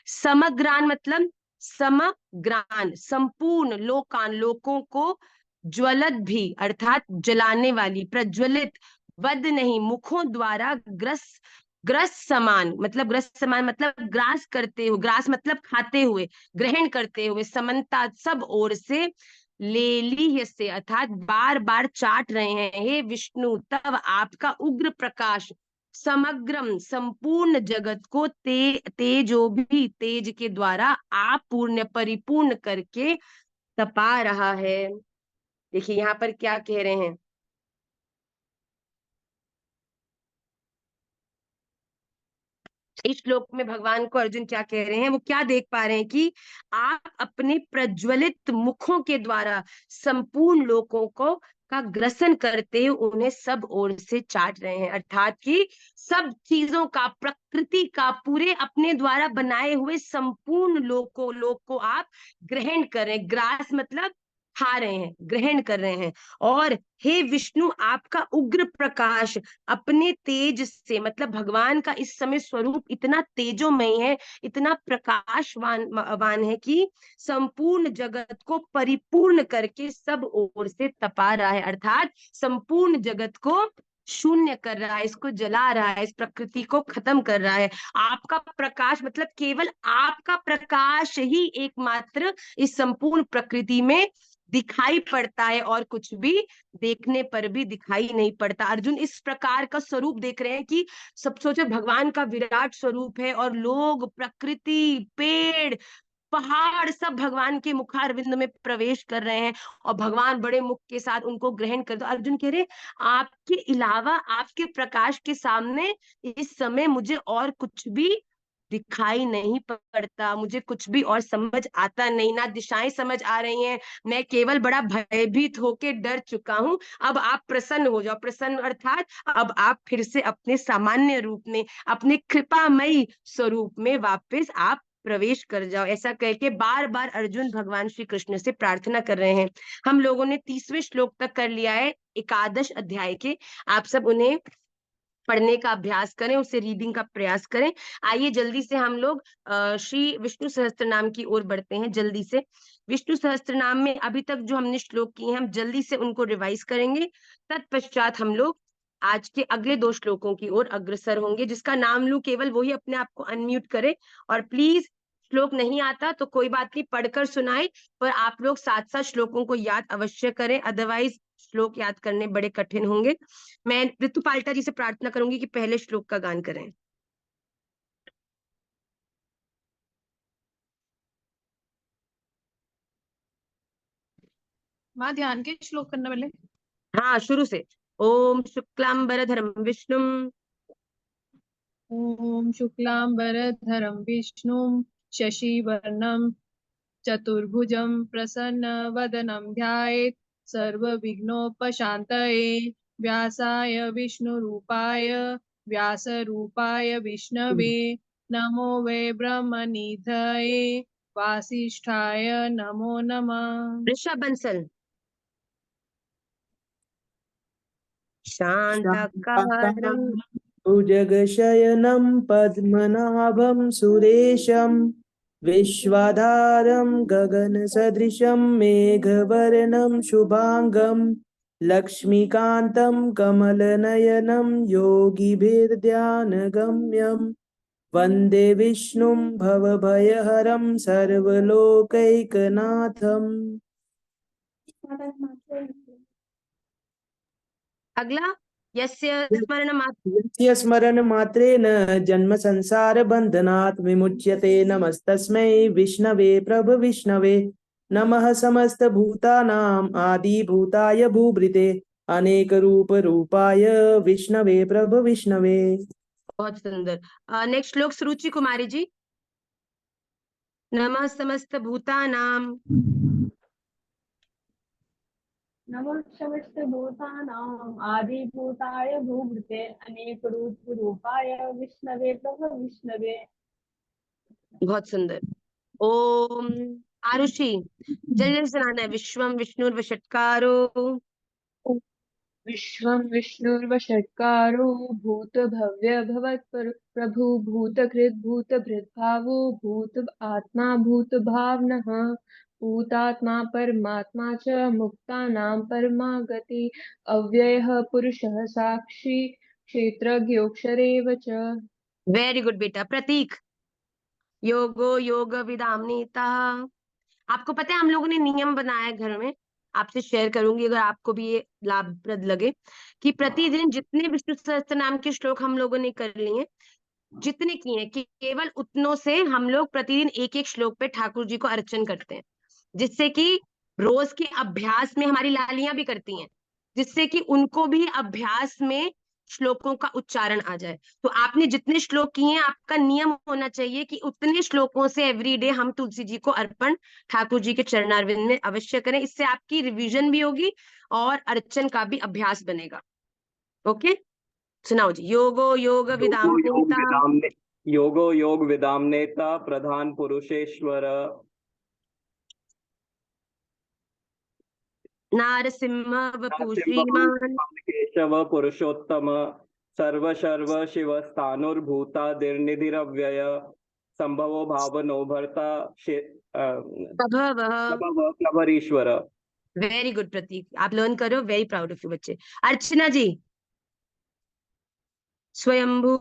समग्रान मतलब समग्रान संपूर्ण, लोकान लोकों को, ज्वलत भी अर्थात जलाने वाली, प्रज्वलित, वद नहीं मुखों द्वारा, ग्रस ग्रस समान मतलब ग्रास करते हुए, ग्रास मतलब खाते हुए, ग्रहण करते हुए, समन्ता सब ओर से, लेलीह से अर्थात बार बार चाट रहे हैं, हे विष्णु तब आपका उग्र प्रकाश समग्रम संपूर्ण जगत को तेजो भी तेज के द्वारा आप पूर्ण परिपूर्ण करके तपा रहा है। देखिए यहाँ पर क्या कह रहे हैं, इस श्लोक में भगवान को अर्जुन क्या कह रहे हैं, वो क्या देख पा रहे हैं कि आप अपने प्रज्वलित मुखों के द्वारा संपूर्ण लोकों को का ग्रसन करते हुए उन्हें सब ओर से चाट रहे हैं, अर्थात कि सब चीजों का, प्रकृति का, पूरे अपने द्वारा बनाए हुए संपूर्ण लोक को आप ग्रहण कर रहे हैं। ग्रास मतलब खा रहे हैं, ग्रहण कर रहे हैं। और हे विष्णु आपका उग्र प्रकाश अपने तेज से, मतलब भगवान का इस समय स्वरूप इतना तेजोमय है, इतना प्रकाशवान वान है कि संपूर्ण जगत को परिपूर्ण करके सब ओर से तपा रहा है, अर्थात संपूर्ण जगत को शून्य कर रहा है, इसको जला रहा है, इस प्रकृति को खत्म कर रहा है। आपका प्रकाश मतलब केवल आपका प्रकाश ही एकमात्र इस संपूर्ण प्रकृति में दिखाई पड़ता है और कुछ भी देखने पर भी दिखाई नहीं पड़ता। अर्जुन इस प्रकार का स्वरूप देख रहे हैं कि सब सोचो भगवान का विराट स्वरूप है और लोग, प्रकृति, पेड़, पहाड़ सब भगवान के मुखारविंद में प्रवेश कर रहे हैं और भगवान बड़े मुख के साथ उनको ग्रहण कर दो। अर्जुन कह रहे आपके अलावा, आपके प्रकाश के सामने इस समय मुझे और कुछ भी दिखाई नहीं पड़ता, मुझे कुछ भी और समझ आता नहीं, ना दिशाएं समझ आ रही हैं, मैं केवल बड़ा भयभीत होके डर चुका हूं। अब आप प्रसन्न हो जाओ, प्रसन्न अर्थात अब आप फिर से अपने सामान्य रूप में, अपने कृपामयी स्वरूप में वापस आप प्रवेश कर जाओ। ऐसा कह के बार बार अर्जुन भगवान श्री कृष्ण से प्रार्थना कर रहे हैं। हम लोगों ने 30वें श्लोक तक कर लिया है एकादश अध्याय के, आप सब उन्हें पढ़ने का अभ्यास करें, उसे रीडिंग का प्रयास करें। आइए जल्दी से हम लोग श्री विष्णु सहस्त्र नाम की ओर बढ़ते हैं। जल्दी से विष्णु सहस्त्र नाम में अभी तक जो हमने श्लोक किए हैं, हम जल्दी से उनको रिवाइज करेंगे। तत्पश्चात हम लोग आज के अगले 2 श्लोकों की ओर अग्रसर होंगे। जिसका नाम लूं केवल वही अपने आप को अनम्यूट करे, और प्लीज श्लोक नहीं आता तो कोई बात नहीं, पढ़कर सुनाए, पर आप लोग साथ साथ श्लोकों को याद अवश्य करें, अदरवाइज श्लोक याद करने बड़े कठिन होंगे। मैं ऋतु पाल्टा जी से प्रार्थना करूंगी कि पहले श्लोक का गान करें। माँ ध्यान के श्लोक करना पहले। हाँ शुरू से। ओम शुक्लांबरधरम विष्णुम ओम शुक्लांबरधरं विष्णुं शशिवर्णं चतुर्भुजं प्रसन्नवदनं ध्यायेत् सर्वविघ्नोपशान्तये। व्यासाय विष्णुरूपाय व्यासरूपाय विष्णवे नमो वै ब्रह्मनिधये वासिष्ठाय नमो नमः। ऋषभ बंसल। शांताकारं भुजगशयनं पद्मनाभं सुरेशं विश्वाधारं गगनसदृशं मेघवर्णं शुभांगं लक्ष्मीकान्तं कमलनयनं योगिभिर्ध्यानगम्यं वन्दे विष्णुं भवभयहरं सर्वलोकैकनाथम्। अगला यस्य स्मरण मात्र यस्य स्मरणमात्रेण जन्म संसार बंधनात् विमुच्यते। नमस्तस्मै विष्णवे प्रभविष्णवे। नमः समस्त भूतानां आदिभूताय भूभृते अनेक रूप रूपाय विष्णवे प्रभविष्णवे। बहुत सुंदर। नेक्स्ट श्लोक सुरुचि कुमारी जी। नमः समस्त भूतानां नमः समस्त भूतानां आदिभूताय भूभृते अनेक रूपाय विष्णवे प्रभ विष्णवे। बहुत सुंदर। ओम। आरुषि जल्दी जल्दी सुनाना है। विश्वम विष्णुर्वषट्कारो विश्वं विष्णुर्वषट्कारो भूतभव्य भवत्प्रभु भूतकृत् भूतभृद्भावो भूत आत्मा भूतभावनः भूतात्मा परमात्मा च मुक्तानां परमा गति अव्ययः पुरुषः साक्षी क्षेत्रज्ञोऽक्षरेव च। वेरी गुड बेटा। प्रतीक योगो योग विदाम नेता। आपको पता है हम लोगों ने नियम बनाया है घर में, आपसे शेयर करूंगी अगर आपको भी ये लाभप्रद लगे, कि प्रतिदिन जितने विष्णु सहस्त्र नाम के श्लोक हम लोगों ने कर लिए, जितने किए हैं, कि केवल उतनों से हम लोग प्रतिदिन एक एक श्लोक पे ठाकुर जी को अर्चन करते हैं, जिससे कि रोज के अभ्यास में हमारी लालियां भी करती हैं, जिससे कि उनको भी अभ्यास में श्लोकों का उच्चारण आ जाए। तो आपने जितने श्लोक किए हैं, आपका नियम होना चाहिए कि उतने श्लोकों से एवरी डे हम तुलसी जी को अर्पण ठाकुर जी के चरणारविंद में अवश्य करें। इससे आपकी रिवीजन भी होगी और अर्चन का भी अभ्यास बनेगा। ओके, सुनाओ जी। योगो योग विदाम नेता योगो योग विदाम नेता प्रधान पुरुषेश्वर नारसिंह वपु नरसिंह श्रीमान केशव पुरुषोत्तम सर्व सर्व शिव स्थानुर्भूतादिर्निधिरव्यय संभवो भावनो भर्ता प्रभव। प्रभरीश्वर। वेरी गुड प्रतीक, आप लर्न करो। वेरी प्राउड ऑफ यू बच्चे। अर्चना जी स्वयंभू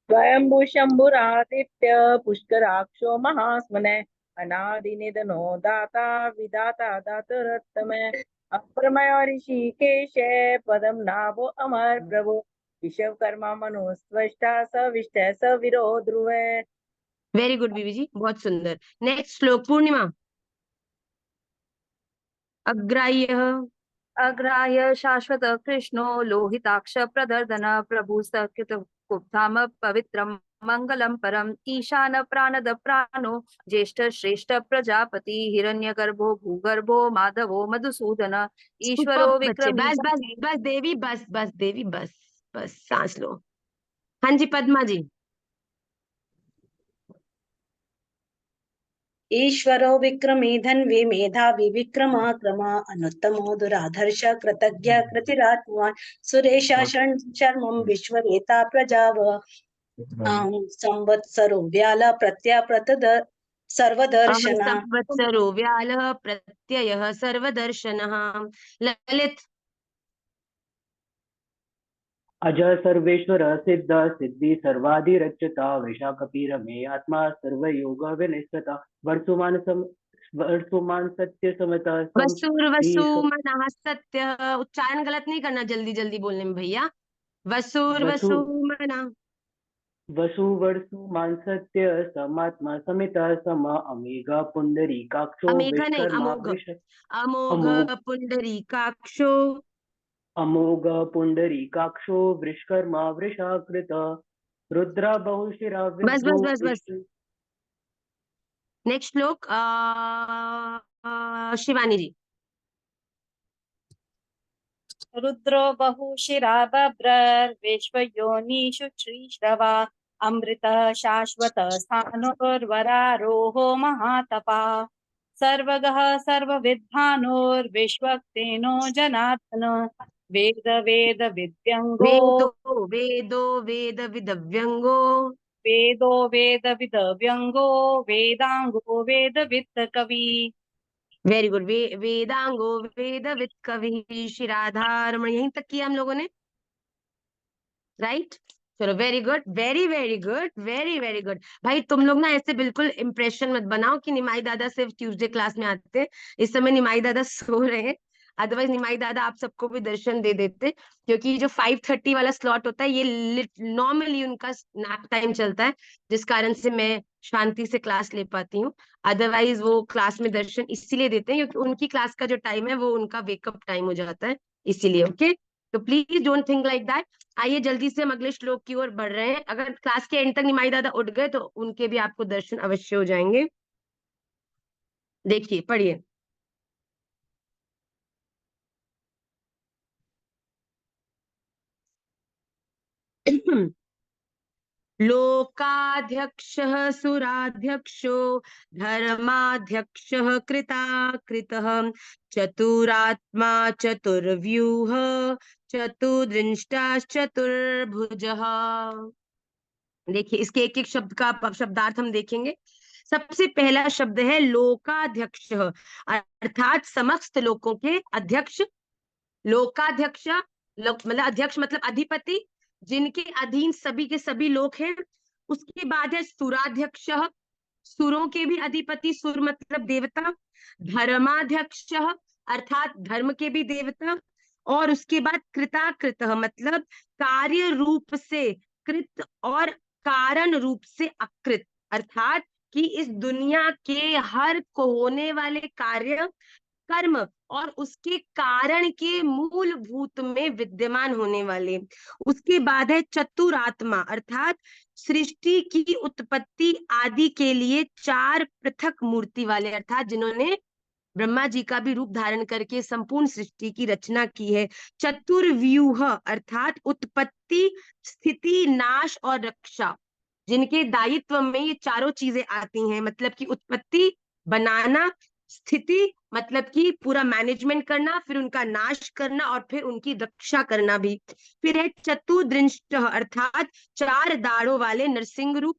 स्वयंभू शंभुरादित्य पुष्कराक्षो महास्मने अनादिनिधनो दाता विदाता दातरत्तमे अप्रमय ऋषिकेश पदम नाभो अमर प्रभु विश्वकर्मा मनु स्पष्टा सविष्ट सविरो ध्रुवे। वेरी गुड बीबी जी, बहुत सुंदर। नेक्स्ट श्लोक पूर्णिमा। अग्राह्य अग्राह्य शाश्वत कृष्णो लोहिताक्ष प्रदर्दन प्रभु सकृत कुब्धाम पवित्रम मंगलम परम ईशान प्राणद प्राणो ज्येष्ठ श्रेष्ठ प्रजापति हिरण्यगर्भो भूगर्भो माधवो मधुसूदन ईश्वरो सुपर बच्चे। विक्रमी बस बस बस देवी, बस बस देवी, बस बस सांस लो। हाँ जी पद्मा जी। ईश्वरो विक्रमी धन्वी मेधावी विक्रमाक्रमा अनुत्तमो दुराधर्ष कृतज्ञ कृतिरात्मा सुरेशा शर्मं विश्ववेता प्रजाव संवत्सरो व्याला प्रत्याप्रतद सर्वदर्शना। संवत्सरो व्यालः प्रत्ययः सर्वदर्शनः। ललित अजः सर्वेश्वर सिद्ध सिद्धि सर्वाधिरच्युता विशाखपीरमे आत्मा सर्वयोग विनिश्चिता वर्तमान सत्य समता वसुर्वसु मनः सत्य। उच्चारण गलत नहीं करना जल्दी जल्दी बोलने में भैया। वसु वसुर्वसु मनः वसु वर्षु मान सत्य समात्मा समिता सम अमेघा पुंडरीकाक्षो अमेघा नहीं, विश्वकर्मा अमोघ। वृष अमोघ अमोघ पुंडरीकाक्षो। अमोघ पुंडरीकाक्षो वृषकर्मा वृषाकृत रुद्र बहुशिरा बस विद्धो बस बस बस। विष्णु। नेक्स्ट श्लोक शिवानी जी। रुद्रो बहुशिरा बभ्रर्विश्वयोनिषु श्रीश्रवा अमृत शाश्वत स्थानोर्वरारोहो महातपा सर्वगः सर्वविद्वानोर्विश्वक्सेनो जनार्दन वेद वेद विद्यंगो वेदो वेदो वेद विदव्यंगो वेदो वेद विदव्यंगो वेदांगो वेद वित्त कवि। Very good. वेदांगो वेद विद कवि शिराधारमण। यहीं तक किया हम लोगों ने, राइट। चलो very good, very very good, very very good. भाई तुम लोग ना ऐसे बिल्कुल इंप्रेशन मत बनाओ कि निमाई दादा सिर्फ ट्यूसडे क्लास में आते हैं। इस समय निमाई दादा सो रहे हैं, अदरवाइज निमाई दादा आप सबको भी दर्शन दे देते, क्योंकि जो 5:30 वाला स्लॉट होता है ये नॉर्मली उनका नैप टाइम चलता है, जिस कारण से मैं शांति से क्लास ले पाती हूँ। अदरवाइज वो क्लास में दर्शन इसीलिए देते हैं क्योंकि उनकी क्लास का जो टाइम है वो उनका वेकअप टाइम हो जाता है, इसीलिए। ओके, तो please don't think like that. आइए जल्दी से हम अगले श्लोक की ओर बढ़ रहे हैं। अगर क्लास के एंड तक निमाई दादा उठ गए तो उनके भी आपको दर्शन अवश्य हो जाएंगे। देखिए पढ़िए। लोकाध्यक्षः सुराध्यक्षो धर्माध्यक्षः कृताकृतः चतुरात्मा चतुर्व्यूह चतुर्दृष्टाश्चतुर्भुजः। देखिए इसके एक एक शब्द का शब्दार्थ हम देखेंगे। सबसे पहला शब्द है लोकाध्यक्ष, अर्थात समस्त लोकों के अध्यक्ष। लोकाध्यक्ष मतलब अध्यक्ष मतलब अधिपति, जिनके अधीन सभी के सभी लोग हैं। उसके बाद है सुराध्यक्ष, सुरों के भी अधिपति, सुर मतलब देवता। धर्माध्यक्ष अर्थात धर्म के भी देवता। और उसके बाद कृताकृत मतलब कार्य रूप से कृत और कारण रूप से अकृत, अर्थात कि इस दुनिया के हर को होने वाले कार्य कर्म और उसके कारण के मूलभूत में विद्यमान होने वाले। उसके बाद है चतुरात्मा, अर्थात सृष्टि की उत्पत्ति आदि के लिए चार पृथक मूर्ति वाले, अर्थात जिन्होंने ब्रह्मा जी का भी रूप धारण करके संपूर्ण सृष्टि की रचना की है। चतुर्व्यूह अर्थात उत्पत्ति, स्थिति, नाश और रक्षा, जिनके दायित्व में ये चारों चीजें आती हैं। मतलब कि उत्पत्ति, बनाना, स्थिति मतलब कि पूरा मैनेजमेंट करना, फिर उनका नाश करना और फिर उनकी रक्षा करना भी। फिर है चतुर्दृष्ट अर्थात चार दाढ़ों वाले नरसिंह रूप,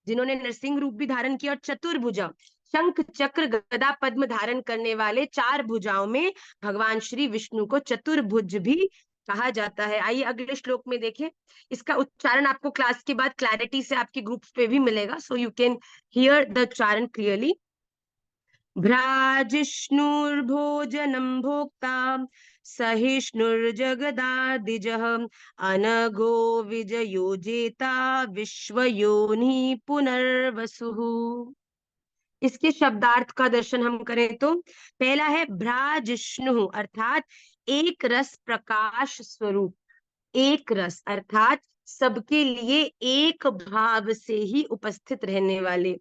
जिन्होंने नरसिंह रूप भी धारण किया। और चतुर्भुजा शंख चक्र गदा पद्म धारण करने वाले चार भुजाओं में भगवान श्री विष्णु को चतुर्भुज भी कहा जाता है। आइए अगले श्लोक में देखें। इसका उच्चारण आपको क्लास के बाद क्लैरिटी से आपके ग्रुप्स पे भी मिलेगा, so you can hear the उच्चारण क्लियरली। भ्राजिष्णुर्भोजनं भोक्ता सहिष्णुर्जगदादिजः अनघो विजयोजेता विश्वयोनि पुनर्वसुः। इसके शब्दार्थ का दर्शन हम करें तो पहला है भ्राजिष्णु अर्थात एक रस प्रकाश स्वरूप। एक रस अर्थात सबके लिए एक भाव से ही उपस्थित रहने वाले।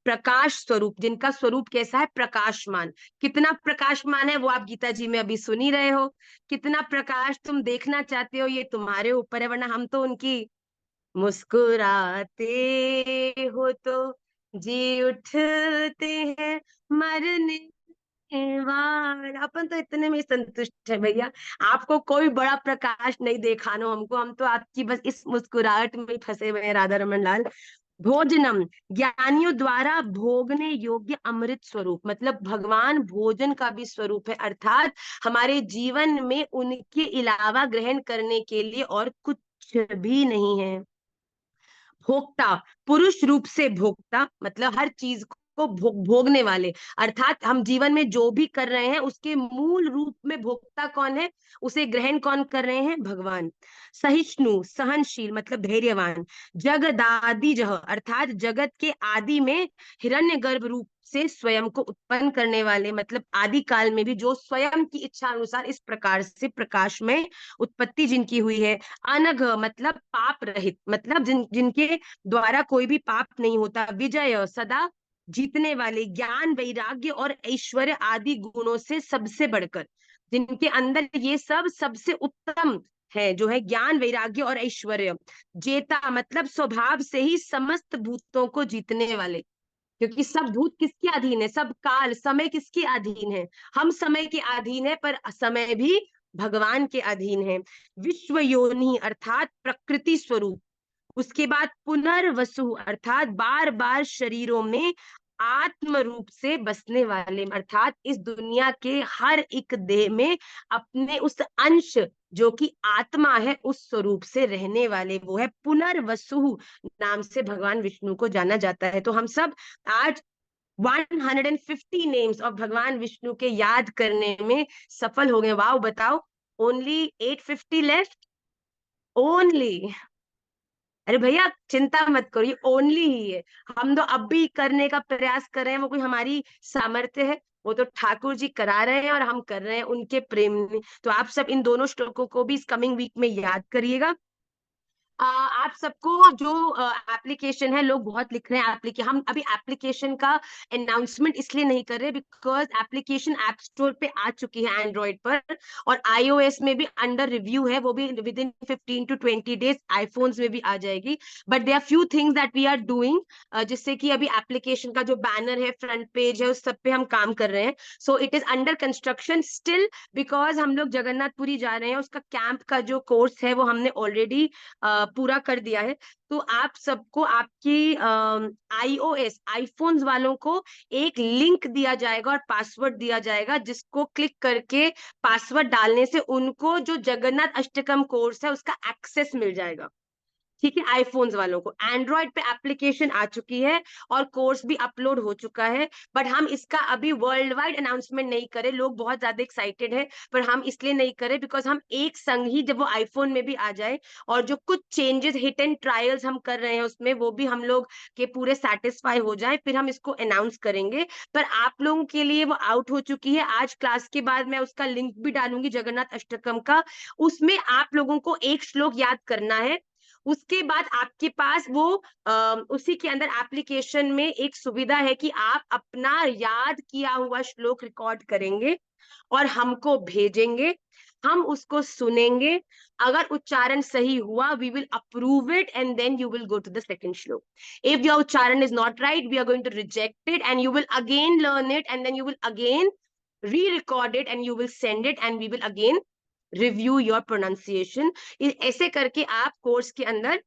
प्रकाश स्वरूप, जिनका स्वरूप कैसा है? प्रकाशमान। कितना प्रकाशमान है वो आप गीता जी में अभी सुन ही रहे हो। कितना प्रकाश तुम देखना चाहते हो ये तुम्हारे ऊपर है, वरना हम तो उनकी मुस्कुराते हो तो जी उठते हैं मरने वार। अपन तो इतने में संतुष्ट है भैया, आपको कोई बड़ा प्रकाश नहीं दिखाना हमको, हम तो आपकी बस इस मुस्कुराहट में फंसे हुए हैं राधा रमन लाल। भोजनम ज्ञानियों द्वारा भोगने योग्य अमृत स्वरूप, मतलब भगवान भोजन का भी स्वरूप है, अर्थात हमारे जीवन में उनके अलावा ग्रहण करने के लिए और कुछ भी नहीं है। भोक्ता पुरुष रूप से भोक्ता मतलब हर चीज को भोगने वाले, अर्थात हम जीवन में जो भी कर रहे हैं उसके मूल रूप में भोक्ता कौन है, उसे ग्रहण कौन कर रहे हैं? भगवान। सहिष्णु सहनशील मतलब धैर्यवान। जगदादिजः अर्थात जगत के आदि में हिरण्यगर्भ रूप से स्वयं को उत्पन्न करने वाले, मतलब आदि काल में भी जो स्वयं की इच्छा अनुसार इस प्रकार से प्रकाश में उत्पत्ति जिनकी हुई है। अनघ मतलब पाप रहित, मतलब जिनके द्वारा कोई भी पाप नहीं होता। विजय सदा जीतने वाले। ज्ञान वैराग्य और ऐश्वर्य आदि गुणों से सबसे बढ़कर, जिनके अंदर ये सब सबसे उत्तम है, जो है ज्ञान वैराग्य और ऐश्वर्य। जेता मतलब स्वभाव से ही समस्त भूतों को जीतने वाले, क्योंकि सब भूत किसके अधीन है? सब काल समय किसके अधीन है? हम समय के अधीन है, पर समय भी भगवान के अधीन है। विश्व योनि अर्थात प्रकृति स्वरूप। उसके बाद पुनर्वसु अर्थात बार बार शरीरों में आत्म रूप से बसने वाले, अर्थात इस दुनिया के हर एक देह में अपने उस अंश जो कि आत्मा है उस स्वरूप से रहने वाले, वो है पुनर्वसु नाम से भगवान विष्णु को जाना जाता है। तो हम सब आज 150 नेम्स ऑफ भगवान विष्णु के याद करने में सफल हो गए। वाओ, बताओ, ओनली 850 लेफ्ट ओनली। अरे भैया चिंता मत करो, ये ओनली ही है। हम तो अब भी करने का प्रयास कर रहे हैं, वो कोई हमारी सामर्थ्य है, वो तो ठाकुर जी करा रहे हैं और हम कर रहे हैं उनके प्रेम में। तो आप सब इन दोनों श्लोकों को भी इस कमिंग वीक में याद करिएगा। आप सबको जो एप्लीकेशन है, लोग बहुत लिख रहे हैं एप्लीकेशन, हम अभी एप्लीकेशन का अनाउंसमेंट इसलिए नहीं कर रहे बिकॉज एप्लीकेशन ऐप स्टोर पे आ चुकी है एंड्रॉइड पर, और iOS में भी अंडर रिव्यू है, वो भी within 15 to 20 days iPhones में भी आ जाएगी। But there are few things that we are doing, जिससे कि अभी एप्लीकेशन का जो बैनर है, फ्रंट पेज है, उस सब पे हम काम कर रहे हैं। So it is under construction still, because हम लोग जगन्नाथपुरी जा रहे हैं, उसका कैंप का जो कोर्स है वो हमने ऑलरेडी पूरा कर दिया है। तो आप सबको आपकी iOS आईफोन्स वालों को एक लिंक दिया जाएगा और पासवर्ड दिया जाएगा, जिसको क्लिक करके पासवर्ड डालने से उनको जो जगन्नाथ अष्टकम कोर्स है उसका एक्सेस मिल जाएगा। ठीक है, आईफोन्स वालों को। एंड्रॉइड पे एप्लीकेशन आ चुकी है और कोर्स भी अपलोड हो चुका है, बट हम इसका अभी वर्ल्ड वाइड अनाउंसमेंट नहीं करें। लोग बहुत ज्यादा एक्साइटेड है, पर हम इसलिए नहीं करें बिकॉज हम एक संग ही जब वो आईफोन में भी आ जाए और जो कुछ चेंजेस, हिट एंड ट्रायल्स हम कर रहे हैं उसमें, वो भी हम लोग के पूरे सेटिस्फाई हो जाए, फिर हम इसको अनाउंस करेंगे। पर आप लोगों के लिए वो आउट हो चुकी है। आज क्लास के बाद मैं उसका लिंक भी डालूंगी जगन्नाथ अष्टकम का, उसमें आप लोगों को एक श्लोक याद करना है। उसके बाद आपके पास वो उसी के अंदर एप्लीकेशन में एक सुविधा है कि आप अपना याद किया हुआ श्लोक रिकॉर्ड करेंगे और हमको भेजेंगे, हम उसको सुनेंगे। अगर उच्चारण सही हुआ, we will approve it and then you will go to the second श्लोक. If your उच्चारण is not right, we are going to reject it and you will again learn it and then you will again re-record it and you will send it and we will again review your pronunciation. ऐसे करके आप course के अंदर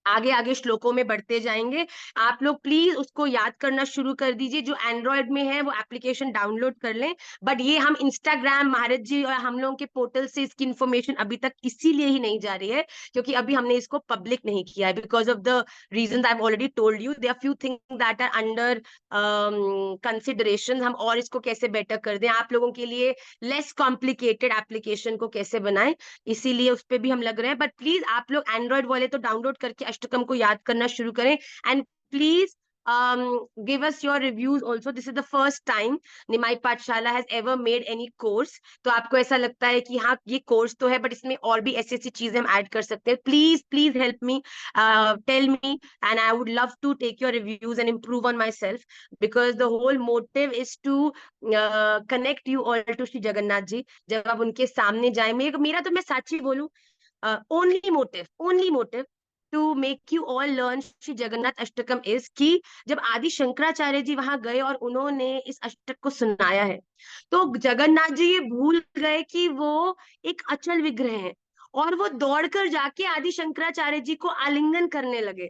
आगे आगे श्लोकों में बढ़ते जाएंगे। आप लोग प्लीज उसको याद करना शुरू कर दीजिए। जो एंड्रॉयड में है वो एप्लीकेशन डाउनलोड कर लें, बट ये हम इंस्टाग्राम, महाराज जी और हम लोगों के पोर्टल से इसकी इंफॉर्मेशन अभी तक इसीलिए ही नहीं जा रही है क्योंकि अभी हमने इसको पब्लिक नहीं किया है, because of the reason I have already told you. There are few things that are under consideration. हम और इसको कैसे बेटर कर दें, आप लोगों के लिए लेस कॉम्प्लिकेटेड एप्लीकेशन को कैसे बनाएं, इसीलिए उस पर भी हम लग रहे हैं। बट प्लीज आप लोग एंड्रॉयड वाले तो डाउनलोड करके अष्टकम को याद करना शुरू करें। And please give us your reviews also. This is the first time निमाई पाठशाला has ever made any course. तो आपको ऐसा लगता है कि हाँ ये कोर्स तो है बट इसमें और भी ऐसी ऐसी चीजें हम ऐड कर सकते हैं, please please help me, tell me, and I would love to take your reviews and improve on myself because the whole motive is to connect you all to Shri Jagannath ji. जब आप उनके सामने जाए, मेरा तो मैं साची बोलूं, only motive to make you all learn Shri Jagannath Ashtakam is कि जब आदि शंकराचार्य जी वहां गए और उन्होंने इस अष्टक को सुनाया है, तो जगन्नाथ जी ये भूल गए कि वो एक अचल विग्रह है और वो दौड़कर जाके आदि शंकराचार्य जी को आलिंगन करने लगे।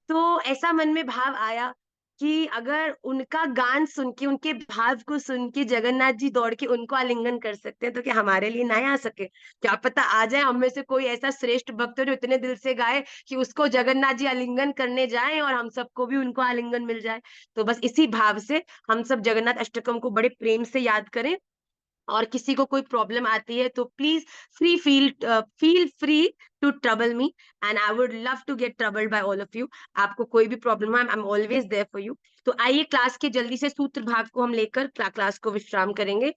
तो ऐसा मन में भाव आया कि अगर उनका गान सुन के, उनके भाव को सुन के जगन्नाथ जी दौड़ के उनको आलिंगन कर सकते हैं, तो क्या हमारे लिए ना आ सके? क्या पता आ जाए हम में से कोई ऐसा श्रेष्ठ भक्त जो इतने दिल से गाए कि उसको जगन्नाथ जी आलिंगन करने जाएं और हम सबको भी उनको आलिंगन मिल जाए। तो बस इसी भाव से हम सब जगन्नाथ अष्टकम को बड़े प्रेम से याद करें। और किसी को कोई प्रॉब्लम आती है तो please feel free to trouble me and I would love to get troubled by all of you. आपको कोई भी प्रॉब्लम है, I am always there for you. तो आइए क्लास के जल्दी से सूत्र भाग को हम लेकर क्लास को विश्राम करेंगे।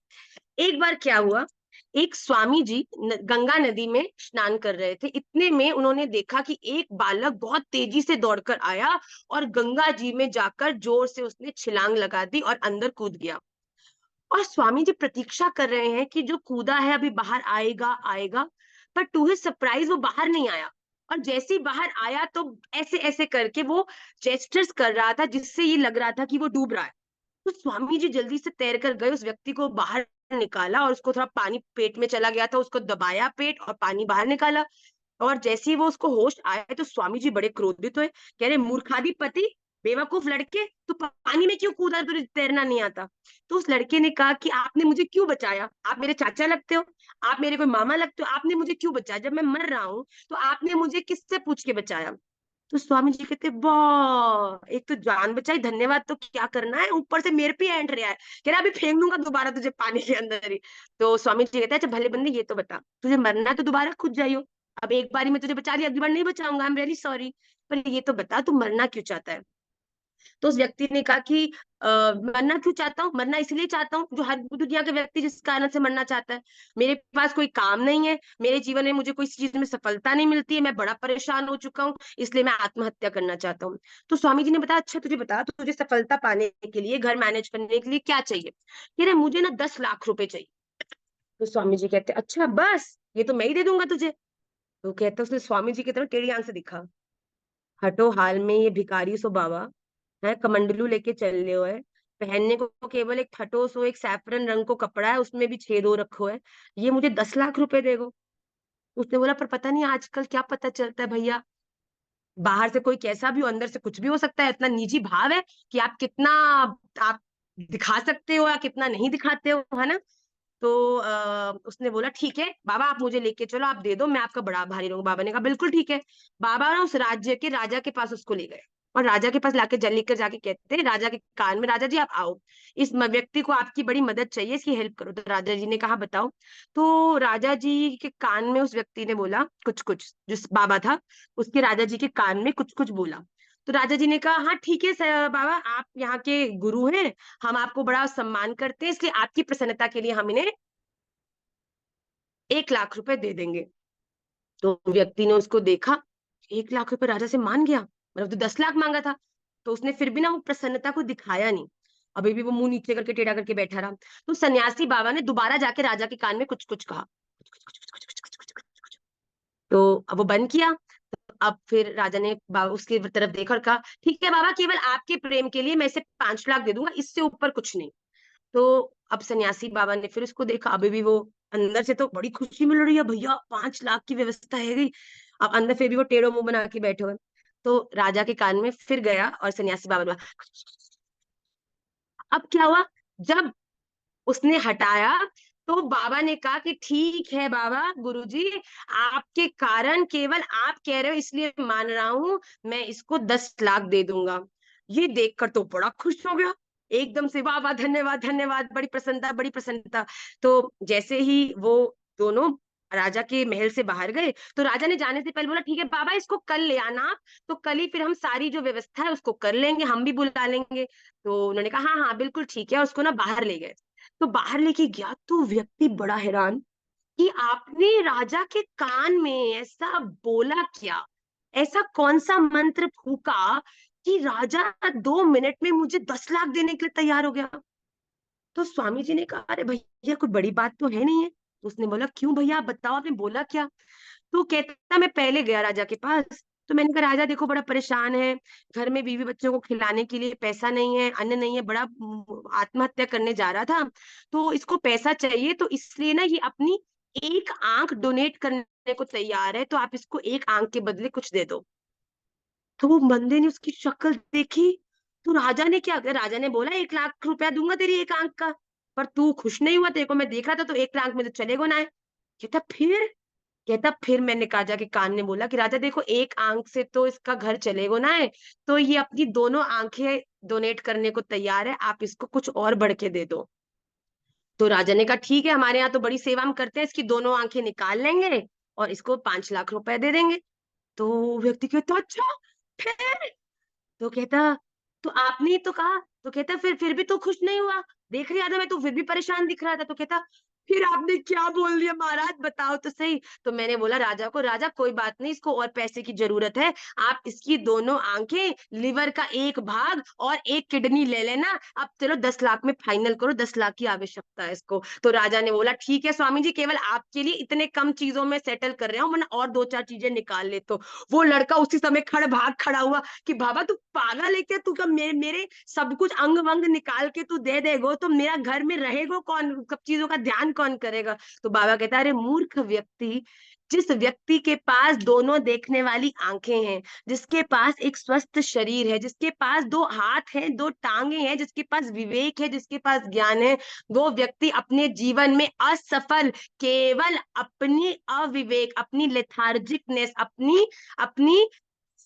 एक बार क्या हुआ, एक स्वामी जी गंगा नदी में स्नान कर रहे थे, इतने में उन्होंने देखा कि एक बालक बहुत तेजी से दौड़कर आया और गंगा जी में जाकर जोर से उसने छलांग लगा दी और अंदर कूद गया। और स्वामी जी प्रतीक्षा कर रहे हैं कि जो कूदा है अभी बाहर आएगा आएगा, पर टू हिज सरप्राइज वो बाहर नहीं आया। और जैसे ही बाहर आया तो ऐसे ऐसे करके वो जेस्चर्स कर रहा था जिससे ये लग रहा था कि वो डूब रहा है। तो स्वामी जी जल्दी से तैर कर गए, उस व्यक्ति को बाहर निकाला और उसको थोड़ा पानी पेट में चला गया था, उसको दबाया पेट और पानी बाहर निकाला। और जैसे ही वो उसको होश आए तो स्वामी जी बड़े क्रोधित हुए, कह रहे मूर्खाधिपति, बेवकूफ लड़के, तू पानी में क्यों कूदा, तुझे तैरना नहीं आता? तो उस लड़के ने कहा कि आपने मुझे क्यों बचाया? आप मेरे चाचा लगते हो, आप मेरे कोई मामा लगते हो, आपने मुझे क्यों बचाया? जब मैं मर रहा हूँ तो आपने मुझे किससे पूछ के बचाया? तो स्वामी जी कहते, वाह, एक तो जान बचाई, धन्यवाद, तो क्या करना है, ऊपर से मेरे पे एंड रहा है, कह रहा अभी फेंक दूंगा दोबारा तुझे पानी के अंदर ही। तो स्वामी जी कहते हैं, अच्छा भले बंदे ये तो बता, तुझे मरना है तो दोबारा खुद जाइयो, अब एक बारी में तुझे बचा लिया, अगली बार नहीं बचाऊंगा, आई एम रियली सॉरी, पर ये तो बता तू मरना क्यों चाहता है? तो उस व्यक्ति ने कहा कि मरना क्यों चाहता हूँ? मरना इसलिए चाहता हूँ जो हर दुनिया के व्यक्ति जिस कारण से मरना चाहता है। मेरे पास कोई काम नहीं है, मेरे जीवन में मुझे कोई चीज में सफलता नहीं मिलती है, मैं बड़ा परेशान हो चुका हूँ, इसलिए मैं आत्महत्या करना चाहता हूँ। तो स्वामी जी ने बताया, अच्छा तुझे बता, तुझे सफलता पाने के लिए, घर मैनेज करने के लिए क्या चाहिए? कह रहे मुझे ना 10 लाख रुपए चाहिए। तो स्वामी जी कहते, अच्छा बस, ये तो मैं ही दे दूंगा तुझे। तो कहता, उसने स्वामी जी की तरफ टेढ़ी आंख से दिखा, हटो हाल में ये भिखारी सो बाबा है, कमंडलू लेके चल रहे हो है, पहनने को केवल एक ठटो सो एक सैफरन रंग को कपड़ा है, उसमें भी छेद हो रखो है, ये मुझे 10 लाख रुपए देगो। उसने बोला, पर पता नहीं आजकल क्या पता चलता है भैया, बाहर से कोई कैसा भी हो, अंदर से कुछ भी हो सकता है। इतना निजी भाव है कि आप कितना आप दिखा सकते हो या कितना नहीं दिखाते हो, है ना। तो उसने बोला, ठीक है बाबा, आप मुझे लेके चलो, आप दे दो, मैं आपका बड़ा आभारी रहूंगा। बाबा ने कहा, बिल्कुल ठीक है। बाबा ना उस राज्य के राजा के पास उसको ले गए, और राजा के पास लाके जल लेकर जाके कहते हैं राजा के कान में, राजा जी आप आओ, इस व्यक्ति को आपकी बड़ी मदद चाहिए, इसकी हेल्प करो। तो राजा जी ने कहा, बताओ। तो राजा जी के कान में उस व्यक्ति ने बोला कुछ कुछ, जिस बाबा था उसके राजा जी के कान में कुछ कुछ बोला। तो राजा जी ने कहा, हाँ ठीक है बाबा, आप यहाँ के गुरु हैं, हम आपको बड़ा सम्मान करते हैं, इसलिए आपकी प्रसन्नता के लिए हम इन्हें 1 लाख रुपए दे देंगे। तो व्यक्ति ने उसको देखा, 1 लाख रुपए राजा से मान गया, मतलब तो 10 लाख मांगा था। तो उसने फिर भी ना वो प्रसन्नता को दिखाया नहीं, अभी भी वो मुंह नीचे करके टेढ़ा करके बैठा रहा। तो सन्यासी बाबा ने दोबारा जाके राजा के कान में कुछ कुछ कहा, तो अब वो बंद किया। अब फिर राजा ने बाबा उसकी तरफ देखा और कहा, ठीक है बाबा, केवल आपके प्रेम के लिए मैं इसे 5 लाख दे दूंगा, इससे ऊपर कुछ नहीं। तो अब सन्यासी बाबा ने फिर उसको देखा, अभी भी वो अंदर से तो बड़ी खुशी मिल रही है, भैया 5 लाख की व्यवस्था है गई। अब अंदर फिर भी वो टेढ़ो मुंह बना के बैठे हुए। तो राजा के कान में फिर गया और सन्यासी बाबा ने बोला, अब क्या हुआ? जब उसने हटाया तो बाबा ने कहा कि ठीक है बाबा गुरुजी, आपके कारण, केवल आप कह रहे हो इसलिए मान रहा हूं, मैं इसको 10 लाख दे दूंगा। ये देखकर तो बड़ा खुश हो गया, एकदम से, वाह वाह, धन्यवाद धन्यवाद, बड़ी प्रसन्नता बड़ी प्रसन्नता। तो जैसे ही वो दोनों राजा के महल से बाहर गए, तो राजा ने जाने से पहले बोला, ठीक है बाबा, इसको कल ले आना आप, तो कल ही फिर हम सारी जो व्यवस्था है उसको कर लेंगे, हम भी बुला लेंगे। तो उन्होंने कहा, हाँ हाँ बिल्कुल ठीक है, और उसको ना बाहर ले गए। तो बाहर लेके गया तो व्यक्ति बड़ा हैरान कि आपने राजा के कान में ऐसा बोला क्या, ऐसा कौन सा मंत्र फूका कि राजा 2 मिनट में मुझे 10 लाख देने के लिए तैयार हो गया। तो स्वामी जी ने कहा, अरे भैया कोई बड़ी बात तो है नहीं है। तो उसने बोला, क्यों भैया आप बताओ, आपने बोला क्या? तो कहता, मैं पहले गया राजा के पास, तो मैंने कहा राजा देखो बड़ा परेशान है, घर में बीवी बच्चों को खिलाने के लिए पैसा नहीं है, अन्न नहीं है, बड़ा आत्महत्या करने जा रहा था, तो इसको पैसा चाहिए, तो इसलिए ना ये अपनी एक आंख डोनेट करने को तैयार है, तो आप इसको एक आंख के बदले कुछ दे दो। तो वो बंदे ने उसकी शक्ल देखी, तो राजा ने क्या किया, राजा ने बोला, 1 लाख रुपया दूंगा तेरी एक आंख का, पर तू खुश नहीं हुआ, तेरे को मैं देख रहा था, तो 1 लाख में तो चलेगा ना है। कहता फिर मैंने राजा के कान ने बोला कि राजा देखो, एक आंख से तो इसका घर चलेगा ना है, तो ये अपनी दोनों आंखें डोनेट करने को तैयार है, आप इसको कुछ और बढ़ के दे दो। तो राजा ने कहा, ठीक है, हमारे यहाँ तो बड़ी सेवा हम करते हैं, इसकी दोनों आंखें निकाल लेंगे और इसको 5 लाख रुपए दे देंगे। तो व्यक्ति कहता, अच्छा फिर? तो कहता, तो आपने ही तो कहा। तो कहता, फिर भी तो खुश नहीं हुआ, देख रहा था मैं तो फिर भी परेशान दिख रहा था। तो कहता, फिर आपने क्या बोल दिया महाराज, बताओ तो सही। तो मैंने बोला राजा को, राजा कोई बात नहीं, इसको और पैसे की जरूरत है, आप इसकी दोनों आंखें, लिवर का एक भाग और एक किडनी ले लेना, अब चलो 10 लाख में फाइनल करो, 10 लाख की आवश्यकता है इसको। तो राजा ने बोला, ठीक है स्वामी जी, केवल आपके लिए इतने कम चीजों में सेटल कर रहा हूँ, वरना और 2-4 चीजें निकाल ले। तो वो लड़का उसी समय भाग खड़ा हुआ कि बाबा तू पागल है क्या, तू क्या मेरे सब कुछ अंग वंग निकाल के तू दे देगो, तो मेरा घर में रहेगो कौन, सब चीजों का ध्यान कौन करेगा? तो बाबा कहता है, अरे मूर्ख व्यक्ति, जिस व्यक्ति के पास दोनों देखने वाली आंखें हैं, जिसके पास एक स्वस्थ शरीर है, जिसके पास 2 हाथ हैं, 2 टांगे हैं, जिसके पास विवेक है, जिसके पास ज्ञान है, वो व्यक्ति अपने जीवन में असफल केवल अपनी अविवेक, अपनी लेथार्जिकनेस, अपनी अपनी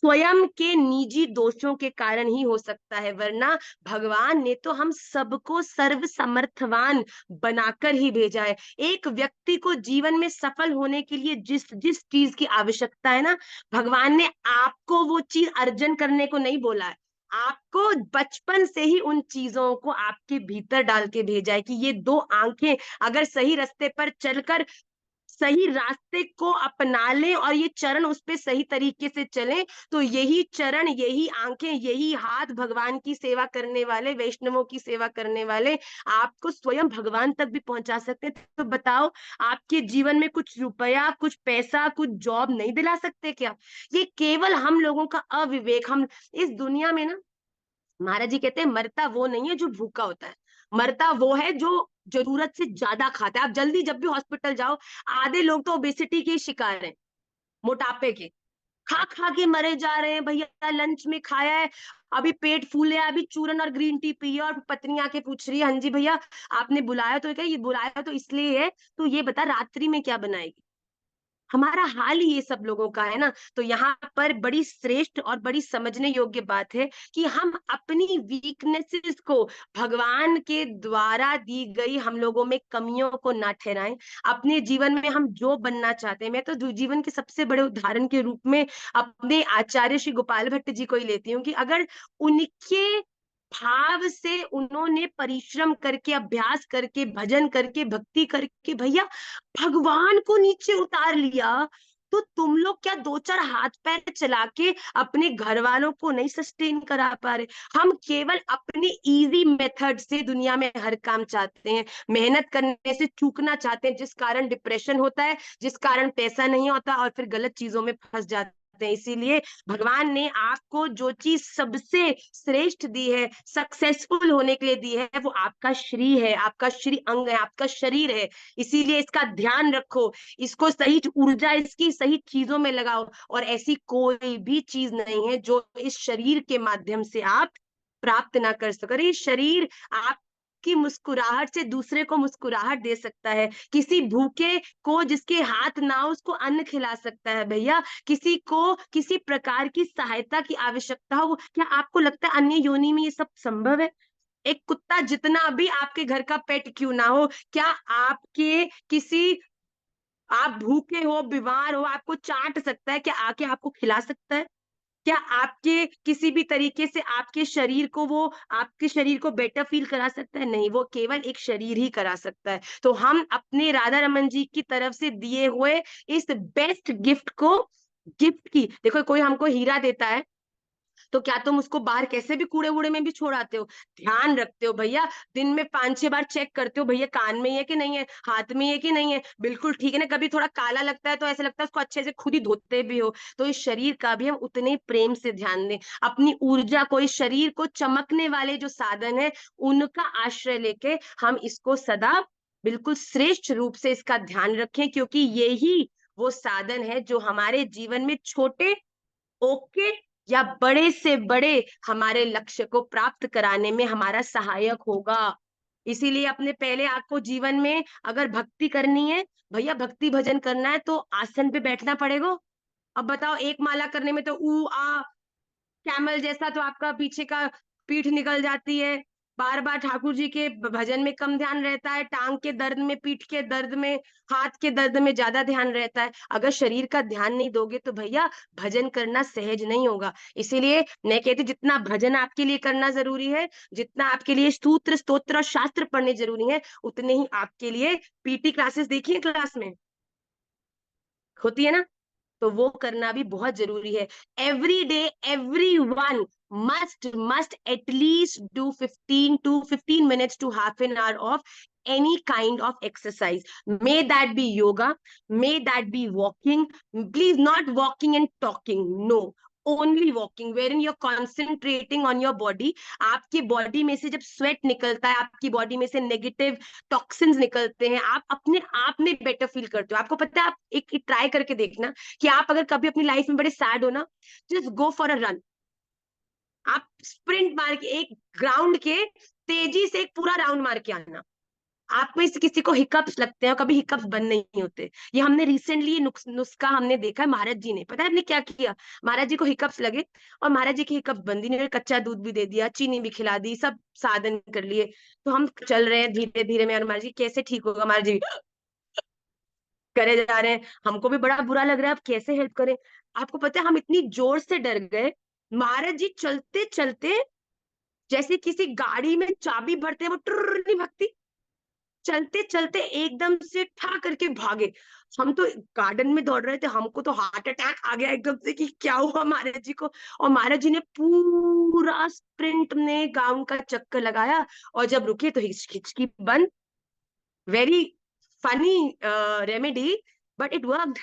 स्वयं के निजी दोषों के कारण ही हो सकता है, वरना भगवान ने तो हम सबको सर्व समर्थवान बनाकर ही भेजा है। एक व्यक्ति को जीवन में सफल होने के लिए जिस जिस चीज की आवश्यकता है ना, भगवान ने आपको वो चीज अर्जन करने को नहीं बोला है, आपको बचपन से ही उन चीजों को आपके भीतर डाल के भेजा है कि ये दो आंखें अगर सही रास्ते पर चलकर सही रास्ते को अपना लें और ये चरण उस पे सही तरीके से चलें, तो यही चरण, यही आंखें, यही हाथ भगवान की सेवा करने वाले, वैष्णवों की सेवा करने वाले आपको स्वयं भगवान तक भी पहुंचा सकते हैं। तो बताओ, आपके जीवन में कुछ रुपया, कुछ पैसा, कुछ जॉब नहीं दिला सकते क्या? ये केवल हम लोगों का अविवेक। हम इस दुनिया में ना, महाराज जी कहते हैं, मरता वो नहीं है जो भूखा होता है, मरता वो है जो जरूरत से ज्यादा खाता है। आप जल्दी जब भी हॉस्पिटल जाओ, आधे लोग तो ओबेसिटी के शिकार हैं, मोटापे के, खा खा के मरे जा रहे हैं। भैया लंच में खाया है, अभी पेट फूले, अभी चूरन और ग्रीन टी पी है, और पत्नी आके पूछ रही है, हाँ जी भैया आपने बुलाया तो? क्या ये बुलाया तो इसलिए है, तो ये बता रात्रि में क्या बनाएगी? हमारा हाल ही ये सब लोगों का है ना। तो यहाँ पर बड़ी श्रेष्ठ और बड़ी समझने योग्य बात है कि हम अपनी वीकनेसेस को भगवान के द्वारा दी गई हम लोगों में कमियों को ना ठहराएं। अपने जीवन में हम जो बनना चाहते हैं, मैं तो जीवन के सबसे बड़े उदाहरण के रूप में अपने आचार्य श्री गोपाल भट्ट जी को ही लेती हूँ कि अगर उनके भाव से उन्होंने परिश्रम करके, अभ्यास करके, भजन करके, भक्ति करके भैया भगवान को नीचे उतार लिया, तो तुम लोग क्या दो चार हाथ पैर चला के अपने घर वालों को नहीं सस्टेन करा पा रहे? हम केवल अपने इजी मेथड से दुनिया में हर काम चाहते हैं, मेहनत करने से चूकना चाहते हैं, जिस कारण डिप्रेशन होता है, जिस कारण पैसा नहीं होता और फिर गलत चीजों में फंस जाते हैं। इसीलिए भगवान ने आपको जो चीज सबसे श्रेष्ठ दी है, सक्सेसफुल होने के लिए दी है, वो आपका श्री है, आपका श्री अंग है, आपका शरीर है। इसीलिए इसका ध्यान रखो, इसको सही ऊर्जा इसकी सही चीजों में लगाओ, और ऐसी कोई भी चीज नहीं है जो इस शरीर के माध्यम से आप प्राप्त ना कर सको। ये शरीर आपकी मुस्कुराहट से दूसरे को मुस्कुराहट दे सकता है, किसी भूखे को जिसके हाथ ना हो उसको अन्न खिला सकता है भैया, किसी को किसी प्रकार की सहायता की आवश्यकता हो। क्या आपको लगता है अन्य योनि में ये सब संभव है? एक कुत्ता जितना भी आपके घर का पेट क्यों ना हो, क्या आपके किसी, आप भूखे हो, बीमार हो, आपको चाट सकता है? क्या आके आपको खिला सकता है? क्या आपके किसी भी तरीके से आपके शरीर को, वो आपके शरीर को बेटर फील करा सकता है? नहीं, वो केवल एक शरीर ही करा सकता है। तो हम अपने राधा रमन जी की तरफ से दिए हुए इस बेस्ट गिफ्ट को, गिफ्ट की, देखो कोई हमको हीरा देता है तो क्या तुम उसको बाहर कैसे भी कूड़े वूड़े में भी छोड़ आते हो? ध्यान रखते हो भैया, दिन में 5-6 बार चेक करते हो भैया कान में है कि नहीं है, हाथ में है कि नहीं है, बिल्कुल ठीक है ना? कभी थोड़ा काला लगता है तो ऐसा लगता है उसको अच्छे से खुद ही धोते भी हो। तो इस शरीर का भी हम उतने ही प्रेम से ध्यान दें, अपनी ऊर्जा को, इस शरीर को चमकने वाले जो साधन है उनका आश्रय लेके हम इसको सदा बिल्कुल श्रेष्ठ रूप से इसका ध्यान रखें, क्योंकि यही वो साधन है जो हमारे जीवन में छोटे ओके या बड़े से बड़े हमारे लक्ष्य को प्राप्त कराने में हमारा सहायक होगा। इसीलिए अपने पहले आपको जीवन में अगर भक्ति करनी है भैया, भक्ति भजन करना है, तो आसन पे बैठना पड़ेगा। अब बताओ, एक माला करने में तो ऊ आ कैमल जैसा तो आपका पीछे का पीठ निकल जाती है, बार बार ठाकुर जी के भजन में कम ध्यान रहता है, टांग के दर्द में, पीठ के दर्द में, हाथ के दर्द में ज्यादा ध्यान रहता है। अगर शरीर का ध्यान नहीं दोगे तो भैया भजन करना सहज नहीं होगा। इसीलिए मैं कहती हूँ, जितना भजन आपके लिए करना जरूरी है, जितना आपके लिए सूत्र स्तोत्र और शास्त्र पढ़ने जरूरी है, उतने ही आपके लिए पीटी क्लासेस, देखिए क्लास में होती है ना, तो वो करना भी बहुत जरूरी है। Every day everyone must at least do 15 to 15 minutes to half an hour of any kind of exercise. May that be yoga, may that be walking. Please, not walking and talking, no, only walking wherein you're concentrating on your body. आपकी body में से जब sweat निकलता है, आपकी body में से negative toxins निकलते हैं, आप अपने आप में बेटर फील करते हो। आपको पता है, आप एक ट्राई करके देखना कि आप अगर कभी अपनी लाइफ में बड़े सैड हो ना, just go for a run. आप स्प्रिंट मार के एक ग्राउंड के तेजी से एक पूरा राउंड मार के आना। आप में से किसी को हिकअप्स लगते हैं, कभी हिकअप्स बंद नहीं होते। ये हमने रिसेंटली नुस्खा हमने देखा है, महाराज जी ने, पता है हमने क्या किया? महाराज जी को हिकअप्स लगे और महाराज जी के हिकअप्स बंद ही नहीं हुए, कच्चा दूध भी दे दिया, चीनी भी खिला दी, सब साधन कर लिए। तो हम चल रहे हैं धीरे धीरे में, और महाराज जी कैसे ठीक होगा, महाराज जी करे जा रहे हैं, हमको भी बड़ा बुरा लग रहा है, अब कैसे हेल्प करें? आपको पता है हम इतनी जोर से डर गए महाराज जी चलते चलते जैसे किसी गाड़ी में चाबी भरते हैं वो टुर्र नहीं भगती, चलते चलते एकदम से ठा करके भागे। हम तो गार्डन में दौड़ रहे थे, हमको तो हार्ट अटैक आ गया एकदम से कि क्या हुआ महाराज जी को। और महाराज जी ने पूरा स्प्रिंट में गांव का चक्कर लगाया और जब रुके तो हिचकी बंद। Very funny remedy, but it worked.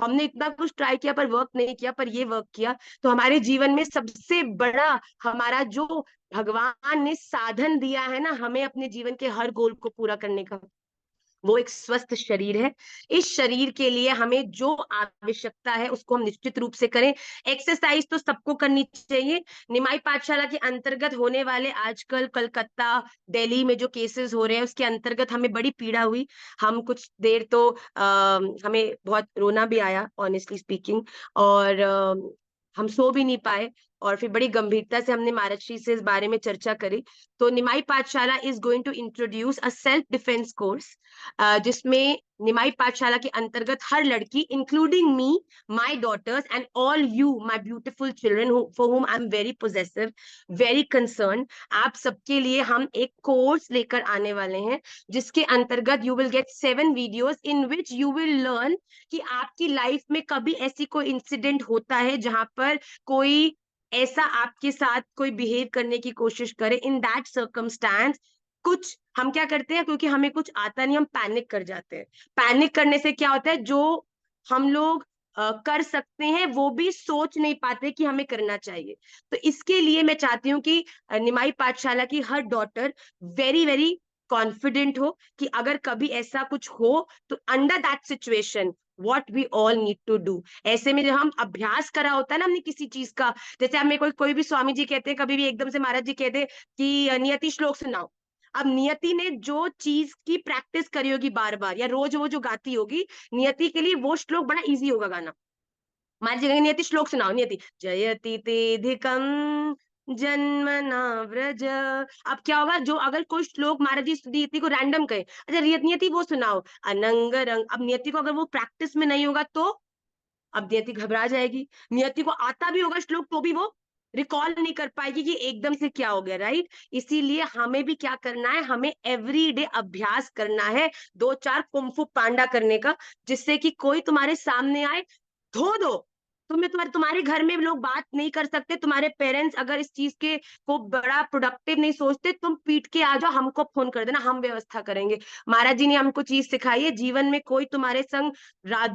हमने इतना कुछ ट्राई किया पर वर्क नहीं किया, पर ये वर्क किया। तो हमारे जीवन में सबसे बड़ा हमारा जो भगवान ने साधन दिया है ना हमें अपने जीवन के हर गोल को पूरा करने का, वो एक स्वस्थ शरीर है। इस शरीर के लिए हमें जो आवश्यकता है उसको हम निश्चित रूप से करें। एक्सरसाइज तो सबको करनी चाहिए। निमाई पाठशाला के अंतर्गत होने वाले आजकल कलकत्ता दिल्ली में जो केसेस हो रहे हैं उसके अंतर्गत हमें बड़ी पीड़ा हुई। हम कुछ देर तो हमें बहुत रोना भी आया ऑनेस्टली स्पीकिंग, और हम सो भी नहीं पाए। और फिर बड़ी गंभीरता से हमने महाराज श्री से इस बारे में चर्चा करी। तो Nimai Pathshala is going to introduce a self defence course, जिसमें निमाई पाठशाला के अंतर्गत हर लड़की including me, my daughters and all you my beautiful children for whom I am very possessive, very concern, आप सबके लिए हम एक कोर्स लेकर आने वाले हैं जिसके अंतर्गत you will get 7 videos in which you will learn कि आपकी लाइफ में कभी ऐसी कोई इंसिडेंट होता है जहां पर कोई ऐसा आपके साथ कोई बिहेव करने की कोशिश करे। इन दैट सर्कमस्टांस कुछ हम क्या करते हैं, क्योंकि हमें कुछ आता नहीं हम पैनिक कर जाते हैं। पैनिक करने से क्या होता है, जो हम लोग कर सकते हैं वो भी सोच नहीं पाते कि हमें करना चाहिए। तो इसके लिए मैं चाहती हूँ कि निमाई पाठशाला की हर डॉटर वेरी वेरी कॉन्फिडेंट हो कि अगर कभी ऐसा कुछ हो तो under that situation what we all need to do. ऐसे में जब हम अभ्यास करा होता है ना हमने किसी चीज का, जैसे हमें कोई भी स्वामी जी कहते हैं, कभी भी एकदम से महाराज जी कहते हैं कि नियति श्लोक सुनाओ। अब नियति ने जो चीज की प्रैक्टिस करी होगी बार बार या रोज वो जो गाती होगी, नियति के लिए वो श्लोक बड़ा इजी होगा गाना। महाराज जी कहेंगे नियति श्लोक सुनाओ, नियति जयति तेधिकम जन्मना व्रज। अब क्या होगा, जो अगर कोई श्लोक महाराज जी नियति को रैंडम कहे, अच्छा नियति वो सुनाओ अनंग रंग, अब नियति को अगर वो प्रैक्टिस में नहीं होगा तो अब नियति घबरा जाएगी। नियति को आता भी होगा श्लोक तो भी वो रिकॉल नहीं कर पाएगी कि एकदम से क्या हो गया, राइट। इसीलिए हमें भी क्या करना है, हमें एवरीडे अभ्यास करना है 2-4 कुंफू पांडा करने का, जिससे कि कोई तुम्हारे सामने आए धो दो। तुम्हारे घर में लोग बात नहीं कर सकते, तुम्हारे पेरेंट्स अगर इस चीज के को बड़ा प्रोडक्टिव नहीं सोचते, तुम पीट के आ जाओ, हमको फोन कर देना, हम व्यवस्था करेंगे। महाराज जी ने हमको चीज सिखाई है, जीवन में कोई तुम्हारे संग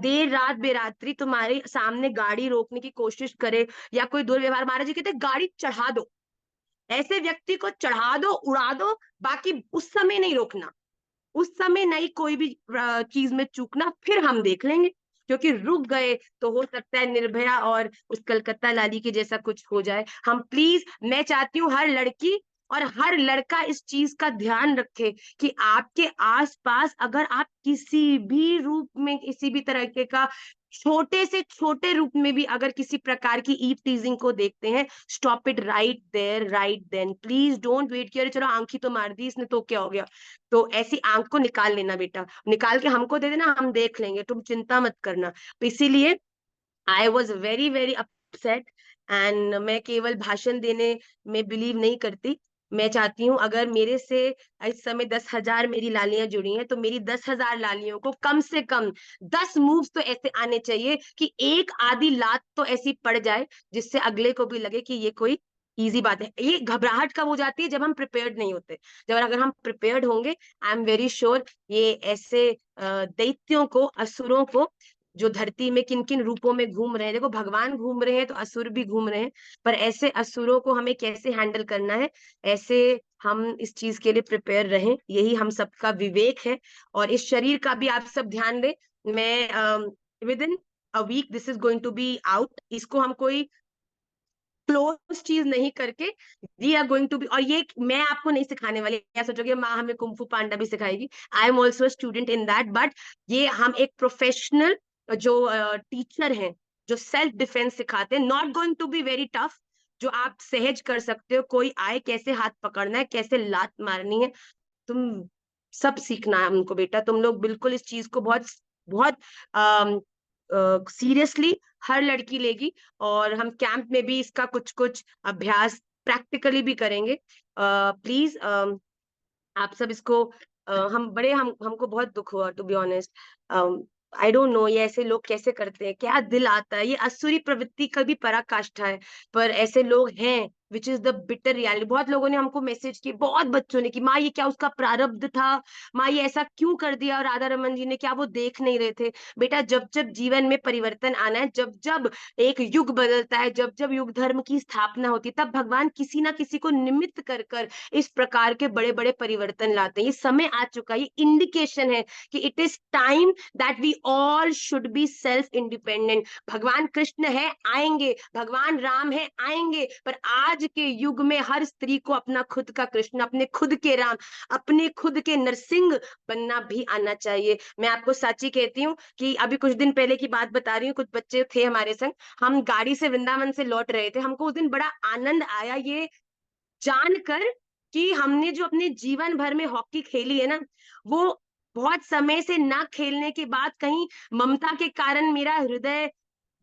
देर रात बेरात्रि तुम्हारे सामने गाड़ी रोकने की कोशिश करे या कोई दुर्व्यवहार, महाराज जी कहते गाड़ी चढ़ा दो, ऐसे व्यक्ति को चढ़ा दो, उड़ा दो, बाकी उस समय नहीं रोकना, उस समय नहीं कोई भी चीज में चूकना, फिर हम देख लेंगे। क्योंकि रुक गए तो हो सकता है निर्भया और उस कलकत्ता लाली के जैसा कुछ हो जाए। हम प्लीज, मैं चाहती हूँ हर लड़की और हर लड़का इस चीज का ध्यान रखे कि आपके आसपास अगर आप किसी भी रूप में किसी भी तरीके का छोटे से छोटे रूप में भी अगर किसी प्रकार की ईव टीजिंग को देखते हैं, stop it right there right then. Please don't wait कि अरे चलो आंखी तो मार दी इसने तो क्या हो गया, तो ऐसी आंख को निकाल लेना बेटा, निकाल के हमको दे देना, हम देख लेंगे, तुम चिंता मत करना। तो इसीलिए I was very very upset, and मैं केवल भाषण देने में बिलीव नहीं करती। मैं चाहती हूँ अगर मेरे से इस समय 10,000 मेरी लालियां जुड़ी हैं तो मेरी 10,000 लालियों को कम से कम 10 मूव्स तो ऐसे आने चाहिए कि एक आधी लात तो ऐसी पड़ जाए जिससे अगले को भी लगे कि ये कोई इजी बात है। ये घबराहट कब हो जाती है, जब हम प्रिपेयर्ड नहीं होते। जब अगर हम प्रिपेयर्ड होंगे, आई एम वेरी श्योर ये ऐसे दैत्यों को, असुरों को, जो धरती में किन किन रूपों में घूम रहे हैं, देखो भगवान घूम रहे हैं तो असुर भी घूम रहे हैं, पर ऐसे असुरों को हमें कैसे हैंडल करना है, ऐसे हम इस चीज के लिए प्रिपेयर रहें, यही हम सबका विवेक है। और इस शरीर का भी आप सब ध्यान दें। मैं within a week this is going to be out. इसको हम कोई क्लोज चीज नहीं करके we are going to be, और ये मैं आपको नहीं सिखाने वाली, क्या सोचोगे माँ हमें कुंफू पांडा भी सिखाएगी, I am also student in that, but ये हम एक प्रोफेशनल जो टीचर हैं जो सेल्फ डिफेंस सिखाते हैं, not going to be very tough, जो आप सहज कर सकते हो। कोई आए कैसे हाथ पकड़ना है, कैसे लात मारनी है, तुम सब सीखना है हमको बेटा। तुम लोग बिल्कुल इस चीज को बहुत बहुत सीरियसली हर लड़की लेगी, और हम कैंप में भी इसका कुछ कुछ अभ्यास प्रैक्टिकली भी करेंगे। प्लीज आप सब इसको हमको बहुत दुख हुआ, to be honest. I don't know ये ऐसे लोग कैसे करते हैं, क्या दिल आता है, ये असुरी प्रवृत्ति का भी पराकाष्ठा है, पर ऐसे लोग हैं, which is the bitter reality. बहुत लोगों ने हमको मैसेज किए, बहुत बच्चों ने कि माँ ये क्या उसका प्रारब्ध था, माँ ये ऐसा क्यों कर दिया राधा रमन जी ने, क्या वो देख नहीं रहे थे? बेटा जब जब जीवन में परिवर्तन आना है, जब जब एक युग बदलता है, जब जब युग धर्म की स्थापना होती है, तब भगवान किसी ना किसी को निमित्त कर कर इस प्रकार के बड़े बड़े परिवर्तन लाते हैं। ये समय आ चुका है, ये इंडिकेशन है कि it is time that we all should be self independent. भगवान कृष्ण है आएंगे, भगवान राम है आएंगे, पर आज के युग में हर स्त्री को अपना खुद का कृष्ण, अपने खुद के राम, अपने खुद के नरसिंह बनना भी आना चाहिए। मैं आपको सच्ची कहती हूँ कि अभी कुछ दिन पहले की बात बता रही हूँ, कुछ बच्चे थे हमारे संग, हम गाड़ी से वृंदावन से लौट रहे थे, हमको उस दिन बड़ा आनंद आया ये जानकर कि हमने जो अपने जीवन भर में हॉकी खेली है ना, वो बहुत समय से ना खेलने के बाद कहीं ममता के कारण मेरा हृदय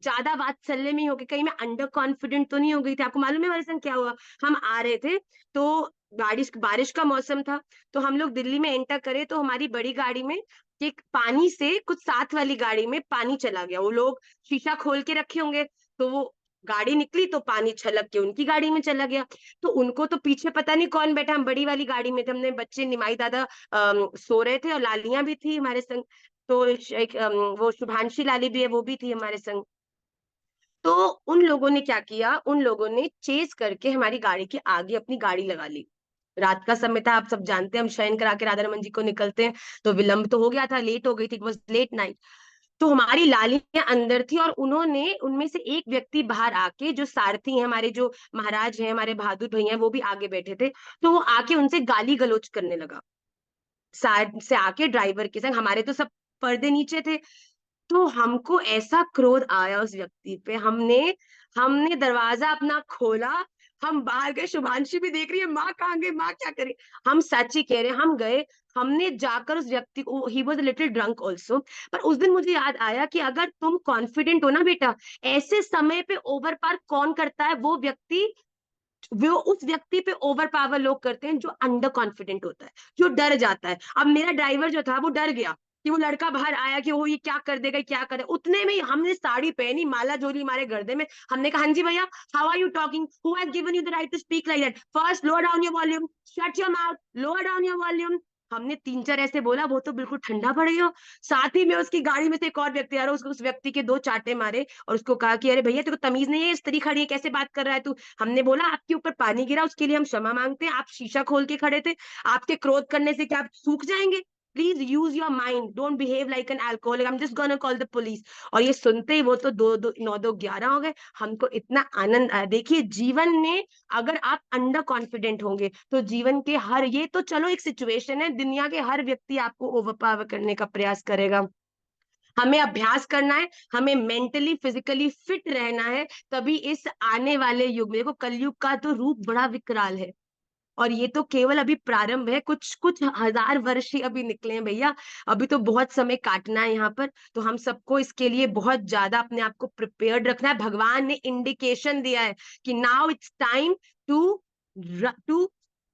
ज्यादा वात्सल्य में हो गया, कहीं मैं अंडर कॉन्फिडेंट तो नहीं हो गई थी। आपको मालूम है हमारे संग क्या हुआ? हम आ रहे थे तो बारिश बारिश का मौसम था, तो हम लोग दिल्ली में एंटर करे, तो हमारी बड़ी गाड़ी में एक पानी से कुछ साथ वाली गाड़ी में पानी चला गया। वो लोग शीशा खोल के रखे होंगे, तो वो गाड़ी निकली तो पानी छलक के उनकी गाड़ी में चला गया। तो उनको तो पीछे पता नहीं कौन बैठा, हम बड़ी वाली गाड़ी में थे, हमने बच्चे निमाई दादा सो रहे थे, और लालियां भी थी हमारे संग। तो एक वो शुभांशी लाली भी है, वो भी थी हमारे संग। तो उन लोगों ने क्या किया, उन लोगों ने चेस करके हमारी गाड़ी के आगे अपनी गाड़ी लगा ली। रात का समय था, आप सब जानते हैं, हम शयन करा के राधा रमन जी को निकलते हैं, तो विलंब तो हो गया था, लेट हो गई थी, बस लेट नाइट। तो हमारी लालियां अंदर थी, और उन्होंने उनमें से एक व्यक्ति बाहर आके, जो सारथी हैं हमारे, जो महाराज हैं हमारे बहादुर भैया हैं, वो भी आगे बैठे थे, तो वो आके उनसे गाली गलौज करने लगा, साइड से आके ड्राइवर के संग। हमारे तो सब पर्दे नीचे थे, तो हमको ऐसा क्रोध आया उस व्यक्ति पे, हमने हमने दरवाजा अपना खोला, हम बाहर गए, शुभांशी भी देख रही है माँ कहाँ गई, माँ क्या करे। हम सच ही कह रहे हैं, हम गए, हमने जाकर उस व्यक्ति को, he was little drunk also, पर उस दिन मुझे याद आया कि अगर तुम कॉन्फिडेंट हो ना बेटा, ऐसे समय पे ओवर पावर कौन करता है? वो व्यक्ति, वो उस व्यक्ति पे ओवर पावर लोग करते हैं जो अंडर कॉन्फिडेंट होता है, जो डर जाता है। अब मेरा ड्राइवर जो था वो डर गया कि वो लड़का बाहर आया कि वो ये क्या कर देगा, क्या करे। उतने में ही हमने साड़ी पहनी, माला जोली हमारे गर्दे में, हमने कहा हाँ जी भैया, how are you talking, who has given you the right to speak like that, first lower down your volume, shut your mouth, lower down your volume. हमने तीन चार ऐसे बोला, वो तो बिल्कुल ठंडा पड़ गया। साथ ही में उसकी गाड़ी में से एक और व्यक्ति आ रहा, उसको उस व्यक्ति के दो चाटे मारे, और उसको कहा कि अरे भैया तेरे को तमीज नहीं है, स्त्री खड़ी है, कैसे बात कर रहा है तू? हमने बोला आपके ऊपर पानी गिरा, उसके लिए हम क्षमा मांगते हैं, आप शीशा खोल के खड़े थे, आपके क्रोध करने से क्या आप सूख जाएंगे? Please use your mind, don't behave like an alcoholic, I am just gonna call the police. और ये सुनते ही वो तो 9 2 11 हो गए। हमको इतना आनंद आया। देखिए जीवन में अगर आप अंडर कॉन्फिडेंट होंगे, तो जीवन के हर, ये तो चलो एक सिचुएशन है, दुनिया के हर व्यक्ति आपको ओवरपावर करने का प्रयास करेगा। हमें अभ्यास करना है, हमें मेंटली फिजिकली फिट रहना है, तभी इस आने वाले युग में, देखो कलयुग का तो रूप बड़ा विकराल है, और ये तो केवल अभी प्रारंभ है, कुछ कुछ हजार वर्ष ही अभी निकले हैं भैया, अभी तो बहुत समय काटना है यहाँ पर। तो हम सबको इसके लिए बहुत ज्यादा अपने आप को प्रिपेयर्ड रखना है। भगवान ने इंडिकेशन दिया है कि now it's time to to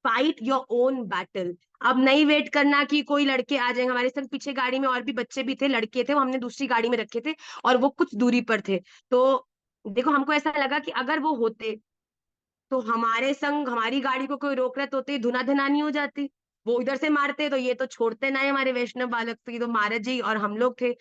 fight your own battle. अब नहीं वेट करना कि कोई लड़के आ जाएंगे। हमारे संग पीछे गाड़ी में और भी बच्चे भी थे, लड़के थे, वो हमने दूसरी गाड़ी में रखे थे, और वो कुछ दूरी पर थे। तो देखो हमको ऐसा लगा कि अगर वो होते, तो हमारे संग हमारी गाड़ी को कोई रोक रहा तो होते धुना धनानी हो जाती। वो इधर से मारते तो ये तो छोड़ते ना है, हमारे वैष्णव बालक तो, ये तो महाराज जी और हम लोग थे।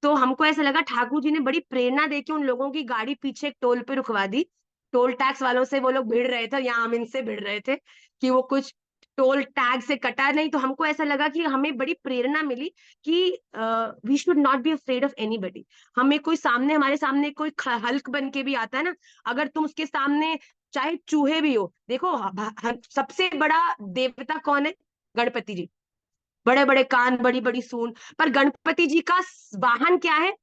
तो हमको ऐसा लगा ठाकुर जी ने बड़ी प्रेरणा देके उन लोगों की गाड़ी पीछे एक टोल पे रुकवा दी। टोल टैक्स वालों से वो लोग भिड़ रहे थे, या हम इनसे भिड़ रहे थे कि वो कुछ टोल टैग से कटा नहीं। तो हमको ऐसा लगा कि हमें बड़ी प्रेरणा मिली कि we should not be afraid of anybody. हमें कोई सामने, हमारे सामने कोई हल्क बन के भी आता है ना, अगर तुम उसके सामने, चाहे चूहे भी हो, देखो सबसे बड़ा देवता कौन है? गणपति जी। बड़े बड़े कान, बड़ी बड़ी सूंड, पर गणपति जी का वाहन क्या है?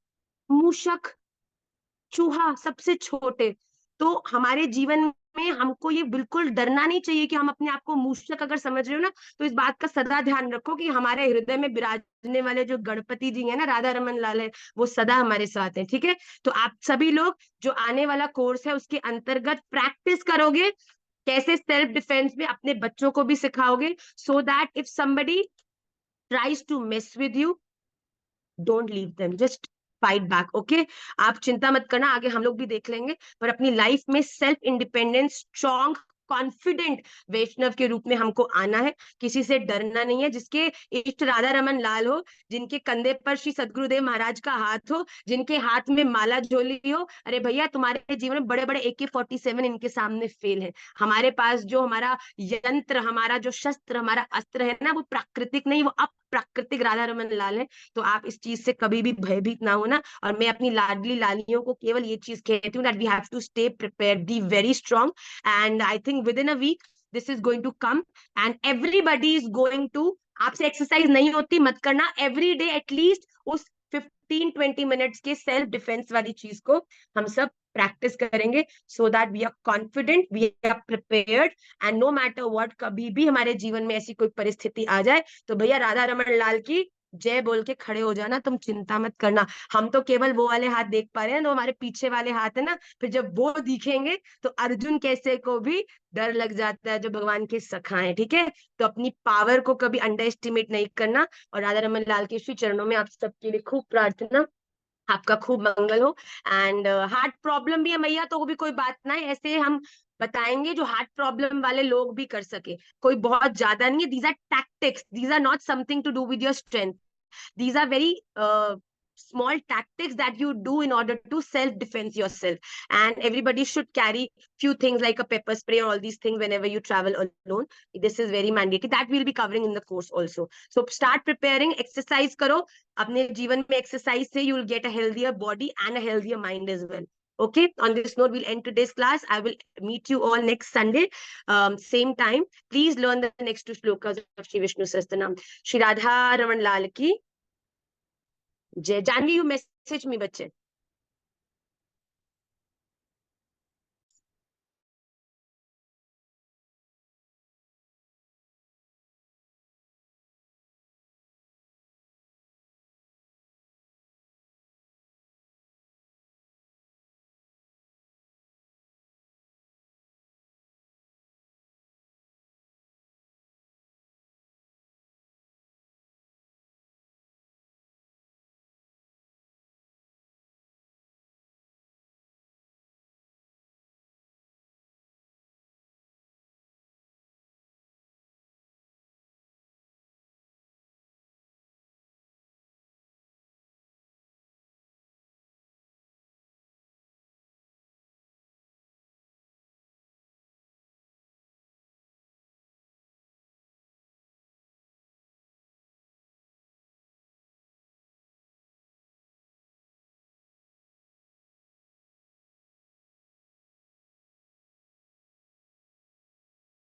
मूषक, चूहा, सबसे छोटे। तो हमारे जीवन में हमको ये बिल्कुल डरना नहीं चाहिए कि हम अपने आप को मूषक अगर समझ रहे हो ना, तो इस बात का सदा ध्यान रखो कि हमारे हृदय में विराजने वाले जो गणपति जी हैं ना, राधा रमन लाल है, वो सदा हमारे साथ है। ठीक है, तो आप सभी लोग जो आने वाला कोर्स है उसके अंतर्गत प्रैक्टिस करोगे, कैसे सेल्फ डिफेंस में अपने बच्चों को भी सिखाओगे, so that if somebody tries to mess with you, don't leave them, just fight back. Okay आप चिंता मत करना, आगे हम लोग भी देख लेंगे, पर अपनी लाइफ में सेल्फ इंडिपेंडेंट, स्ट्रॉन्ग, कॉन्फिडेंट वैष्णव के रूप में हमको आना है, किसी से डरना नहीं है। जिसके इष्ट राधा रमन लाल हो, जिनके कंधे पर श्री सदगुरुदेव महाराज का हाथ हो, जिनके हाथ में माला झोली हो, अरे भैया तुम्हारे जीवन में बड़े बड़े AK-47 इनके सामने फेल है। हमारे पास जो हमारा यंत्र, हमारा जो शस्त्र, हमारा अस्त्र है ना, वो प्राकृतिक नहीं, वो अप्राकृतिक राधा रमन लाल है। तो आप इस चीज से कभी भी भयभीत ना होना। और मैं अपनी लाडली लालियों को केवल ये चीज कहती हूँ, that we have to stay prepared, be very strong, and I think within a week this is going to come and everybody is going to, आपसे एक्सरसाइज नहीं होती मत करना, एवरी डे एटलीस्ट उस 15-20 मिनट्स के self defence वाली चीज को हम सब प्रैक्टिस करेंगे, so that we are confident, we are prepared, and no matter what, कभी भी हमारे जीवन में ऐसी कोई परिस्थिति आ जाए तो भैया राधा रमन लाल की जय बोल के खड़े हो जाना, तुम चिंता मत करना। हम तो केवल वो वाले हाथ देख पा रहे हैं, जो हमारे पीछे वाले हाथ है ना, फिर जब वो दिखेंगे तो अर्जुन कैसे को भी डर लग जाता है, जो भगवान के सखा हैं। ठीक है, तो अपनी पावर को कभी अंडर एस्टिमेट नहीं करना, और राधा रमन लाल के श्री चरणों में आप सबके लिए खूब प्रार्थना, आपका खूब मंगल हो। एंड हार्ट प्रॉब्लम भी है मैया, तो वो भी कोई बात ना है, ऐसे हम बताएंगे जो हार्ट प्रॉब्लम वाले लोग भी कर सके, कोई बहुत ज्यादा नहीं है। These are tactics, these are not something to do with your strength, these are very small tactics that you do in order to self defense yourself, and everybody should carry few things like a pepper spray or all these things whenever you travel alone. This is very mandatory, that we'll be covering in the course also. So start preparing, exercise karo, apne jeevan mein exercise se you will get a healthier body and a healthier mind as well. Okay, on this note we'll end today's class. I will meet you all next Sunday, same time. Please learn the next two shlokas of Shri Vishnu Sahasranam. Shri Radha Raman Lal ki जय। Janvi, you message me बच्चे।